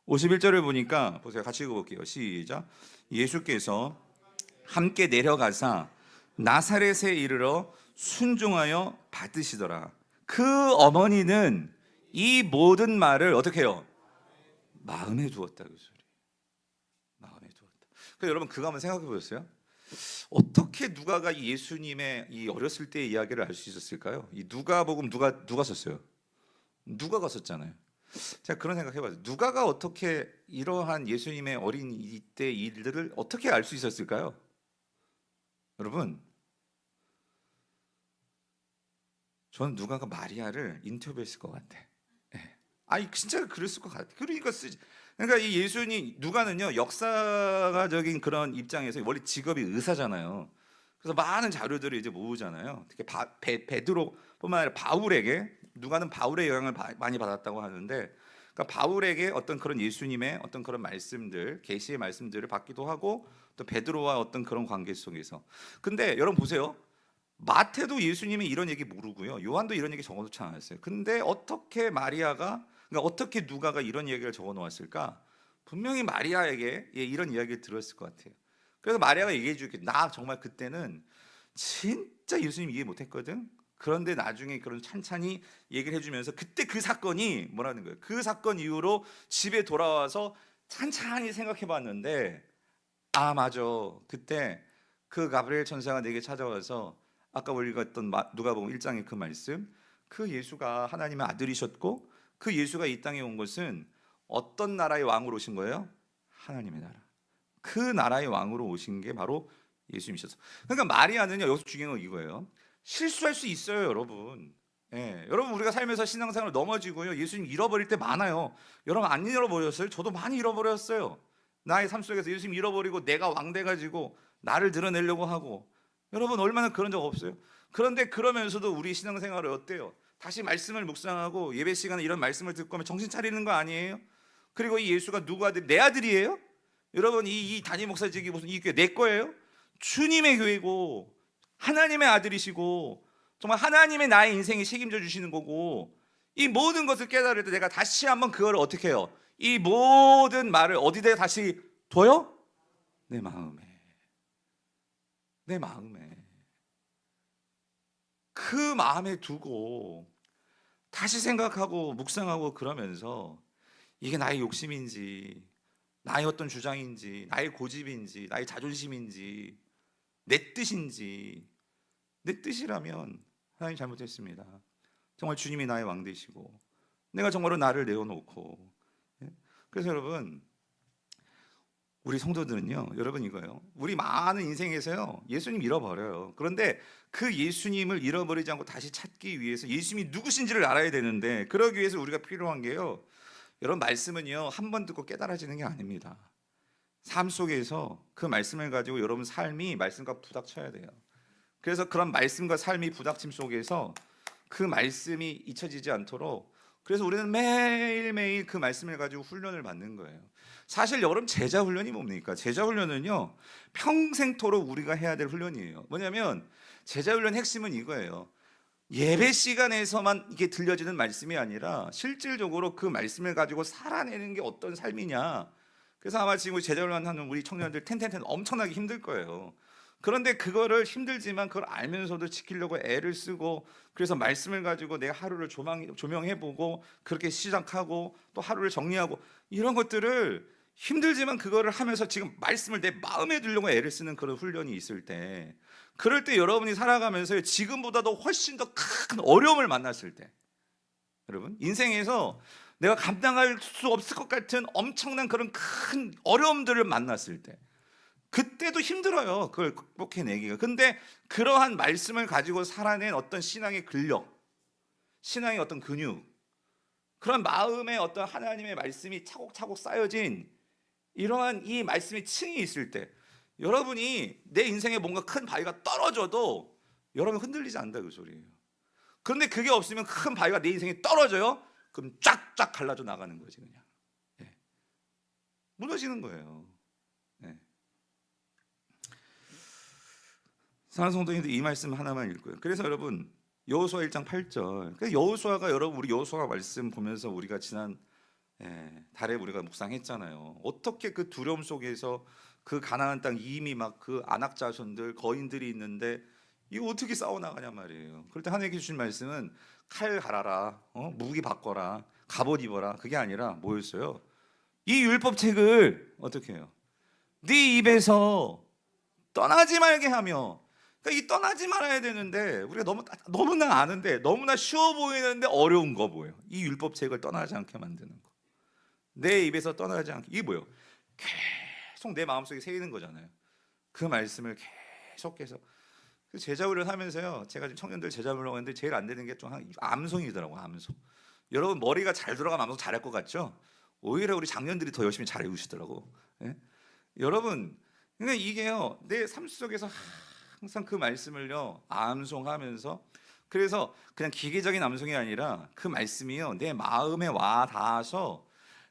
51절을 보니까 보세요. 같이 읽어볼게요. 시작. 예수께서 함께 내려가사 나사렛에 이르러 순종하여 받으시더라. 그 어머니는 이 모든 말을 어떻게 해요? 마음에 두었다. 그 소리. 마음에 두었다. 그래서 여러분 그거 한번 생각해 보셨어요? 어떻게 누가가 예수님의 이 어렸을 때의 이야기를 알 수 있었을까요? 이 누가복음 누가 썼어요? 누가가 썼잖아요. 제가 그런 생각 해봐요. 누가가 어떻게 이러한 예수님의 어린 이때 일들을 어떻게 알 수 있었을까요? 여러분, 저는 누가가 마리아를 인터뷰했을 것 같아. 진짜 그랬을 것 같아. 그러니까 이 예수님 누가는요 역사적인 그런 입장에서 원래 직업이 의사잖아요. 그래서 많은 자료들을 이제 모으잖아요. 특히 베드로뿐만 아니라 바울에게 누가는 바울의 영향을 많이 받았다고 하는데, 그러니까 바울에게 어떤 그런 예수님의 어떤 그런 말씀들, 계시의 말씀들을 받기도 하고 또 베드로와 어떤 그런 관계 속에서. 근데 여러분 보세요. 마태도 예수님이 이런 얘기 모르고요. 요한도 이런 얘기 적어놓지 않았어요. 근데 어떻게 그러니까 어떻게 누가가 이런 얘기를 적어 놓았을까? 분명히 마리아에게 이런 이야기를 들었을 것 같아요. 그래서 마리아가 얘기해 줄게. 나 정말 그때는 진짜 예수님 이해 못했거든. 그런데 나중에 그런 찬찬히 얘기를 해주면서 그때 그 사건이 뭐라는 거예요. 그 사건 이후로 집에 돌아와서 찬찬히 생각해봤는데 맞아. 그때 그 가브리엘 천사가 내게 찾아와서 아까 우리가 했던 누가복음 1장의 그 말씀, 그 예수가 하나님의 아들이셨고 그 예수가 이 땅에 온 것은 어떤 나라의 왕으로 오신 거예요? 하나님의 나라. 그 나라의 왕으로 오신 게 바로 예수님이셨어. 그러니까 마리아는요 여기서 중요한 건 이거예요. 실수할 수 있어요, 여러분. 여러분 우리가 살면서 신앙생활을 넘어지고요 예수님 잃어버릴 때 많아요. 여러분 안 잃어버렸어요? 저도 많이 잃어버렸어요. 나의 삶 속에서 예수님 잃어버리고 내가 왕 돼가지고 나를 드러내려고 하고, 여러분 얼마나 그런 적 없어요? 그런데 그러면서도 우리 신앙생활을 어때요? 다시 말씀을 묵상하고 예배 시간에 이런 말씀을 듣고 하면 정신 차리는 거 아니에요? 그리고 이 예수가 누구 아들? 내 아들이에요? 여러분 이 담임 목사직이 무슨 이 교회 내 거예요? 주님의 교회고 하나님의 아들이시고 정말 하나님의 나의 인생에 책임져 주시는 거고, 이 모든 것을 깨달을 때 내가 다시 한번 그걸 어떻게 해요? 이 모든 말을 어디다 다시 둬요? 내 마음에. 내 마음에. 그 마음에 두고 다시 생각하고 묵상하고 그러면서 이게 나의 욕심인지 나의 어떤 주장인지 나의 고집인지 나의 자존심인지 내 뜻인지, 내 뜻이라면 하나님 잘못했습니다. 정말 주님이 나의 왕 되시고 내가 정말로 나를 내어놓고. 그래서 여러분 우리 성도들은요 여러분 이거예요. 우리 많은 인생에서요 예수님 잃어버려요. 그런데 그 예수님을 잃어버리지 않고 다시 찾기 위해서 예수님이 누구신지를 알아야 되는데, 그러기 위해서 우리가 필요한 게요 여러분 말씀은요 한 번 듣고 깨달아지는 게 아닙니다. 삶 속에서 그 말씀을 가지고 여러분 삶이 말씀과 부닥쳐야 돼요. 그래서 그런 말씀과 삶이 부닥침 속에서 그 말씀이 잊혀지지 않도록, 그래서 우리는 매일매일 그 말씀을 가지고 훈련을 받는 거예요. 사실 여러분 제자 훈련이 뭡니까? 제자 훈련은요 평생토록 우리가 해야 될 훈련이에요. 뭐냐면 제자 훈련 핵심은 이거예요. 예배 시간에서만 이게 들려지는 말씀이 아니라 실질적으로 그 말씀을 가지고 살아내는 게 어떤 삶이냐. 그래서 아마 지금 제자 훈련하는 우리 청년들 텐텐텐 엄청나게 힘들 거예요. 그런데 그거를 힘들지만 그걸 알면서도 지키려고 애를 쓰고, 그래서 말씀을 가지고 내 하루를 조명해보고 그렇게 시작하고 또 하루를 정리하고, 이런 것들을 힘들지만 그거를 하면서 지금 말씀을 내 마음에 두려고 애를 쓰는 그런 훈련이 있을 때, 그럴 때 여러분이 살아가면서 지금보다도 훨씬 더 큰 어려움을 만났을 때, 여러분 인생에서 내가 감당할 수 없을 것 같은 엄청난 그런 큰 어려움들을 만났을 때, 그때도 힘들어요 그걸 극복해내기가. 근데 그러한 말씀을 가지고 살아낸 어떤 신앙의 근력, 신앙의 어떤 근육, 그런 마음에 어떤 하나님의 말씀이 차곡차곡 쌓여진 이러한 이 말씀의 층이 있을 때 여러분이 내 인생에 뭔가 큰 바위가 떨어져도 여러분 흔들리지 않는다 그 소리예요. 그런데 그게 없으면 큰 바위가 내 인생에 떨어져요. 그럼 쫙쫙 갈라져 나가는 거지 그냥. 예. 무너지는 거예요. 예. 사랑하는 성도님들 이 말씀 하나만 읽고요. 그래서 여러분 여호수아 1장 8절. 여호수아가 여러분 우리 여호수아 말씀 보면서 우리가 지난 달에 우리가 묵상했잖아요. 어떻게 그 두려움 속에서 그 가나안 땅 이미 막 그 아낙 자손들 거인들이 있는데 이거 어떻게 싸워 나가냐 말이에요. 그럴 때 하나님께 주신 말씀은 칼 갈아라, 무기 바꿔라, 갑옷 입어라. 그게 아니라 뭐였어요? 이 율법책을 어떻게 해요? 네 입에서 떠나지 말게 하며. 그러니까 이 떠나지 말아야 되는데 우리가 너무나 아는데 너무나 쉬워 보이는데 어려운 거 뭐예요? 이 율법책을 떠나지 않게 만드는 거. 내 입에서 떠나지 않게. 이게 뭐예요? 계속 내 마음속에 새기는 거잖아요. 그 말씀을 계속해서 제자훈련 하면서요. 제가 지금 청년들 제자훈련 하는데 제일 안 되는 게 좀 암송이더라고요. 암송. 여러분 머리가 잘 들어가면 암송 잘할 것 같죠? 오히려 우리 장년들이 더 열심히 잘 외우시더라고. 예? 여러분, 그러니까 이게요. 내 삶 속에서 항상 그 말씀을요 암송하면서 그래서 그냥 기계적인 암송이 아니라 그 말씀이요 내 마음에 와 닿아서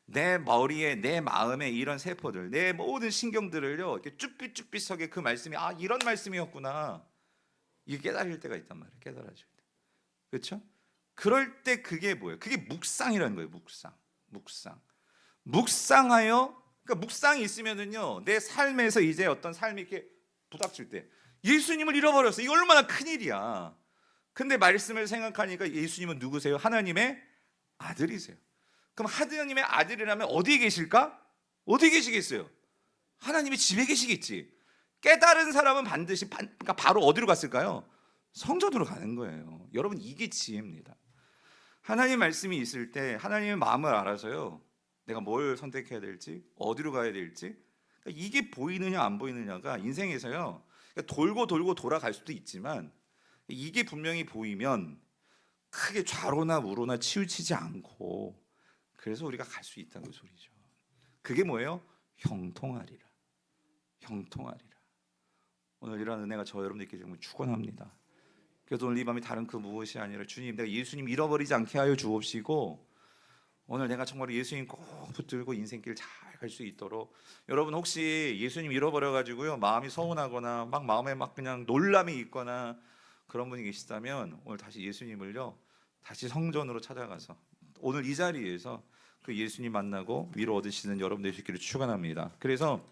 내 머리에 내 마음에 이런 세포들 내 모든 신경들을요 이렇게 쭈삣쭈삣하게 그 말씀이 이런 말씀이었구나 이게 깨달을 때가 있단 말이에요. 깨달아질 때. 그렇죠? 그럴 때 그게 뭐예요? 그게 묵상이라는 거예요. 묵상하여 그러니까 묵상이 있으면은요 내 삶에서 이제 어떤 삶이 이렇게 부닥칠 때 예수님을 잃어버렸어. 이거 얼마나 큰일이야. 근데 말씀을 생각하니까 예수님은 누구세요? 하나님의 아들이세요. 그럼 하나님의 아들이라면 어디에 계실까? 어디 계시겠어요? 하나님의 집에 계시겠지. 깨달은 사람은 반드시 그러니까 바로 어디로 갔을까요? 성전으로 가는 거예요. 여러분 이게 지혜입니다. 하나님 말씀이 있을 때 하나님의 마음을 알아서요 내가 뭘 선택해야 될지 어디로 가야 될지 그러니까 이게 보이느냐 안 보이느냐가 인생에서요 돌고 돌고 돌아갈 수도 있지만 이게 분명히 보이면 크게 좌로나 우로나 치우치지 않고 그래서 우리가 갈 수 있다는 소리죠. 그게 뭐예요? 형통하리라. 오늘 이런 은혜가 저 여러분들께 정말 축원합니다. 그래서 오늘 이 밤이 다른 그 무엇이 아니라 주님 내가 예수님 잃어버리지 않게 하여 주옵시고 오늘 내가 정말 예수님 꼭 붙들고 인생길 잘 갈 수 있도록 여러분 혹시 예수님 잃어버려가지고요 마음이 서운하거나 막 마음에 막 그냥 놀람이 있거나 그런 분이 계시다면 오늘 다시 예수님을요 다시 성전으로 찾아가서 오늘 이 자리에서 그 예수님 만나고 위로 얻으시는 여러분 되시기를 축원합니다. 그래서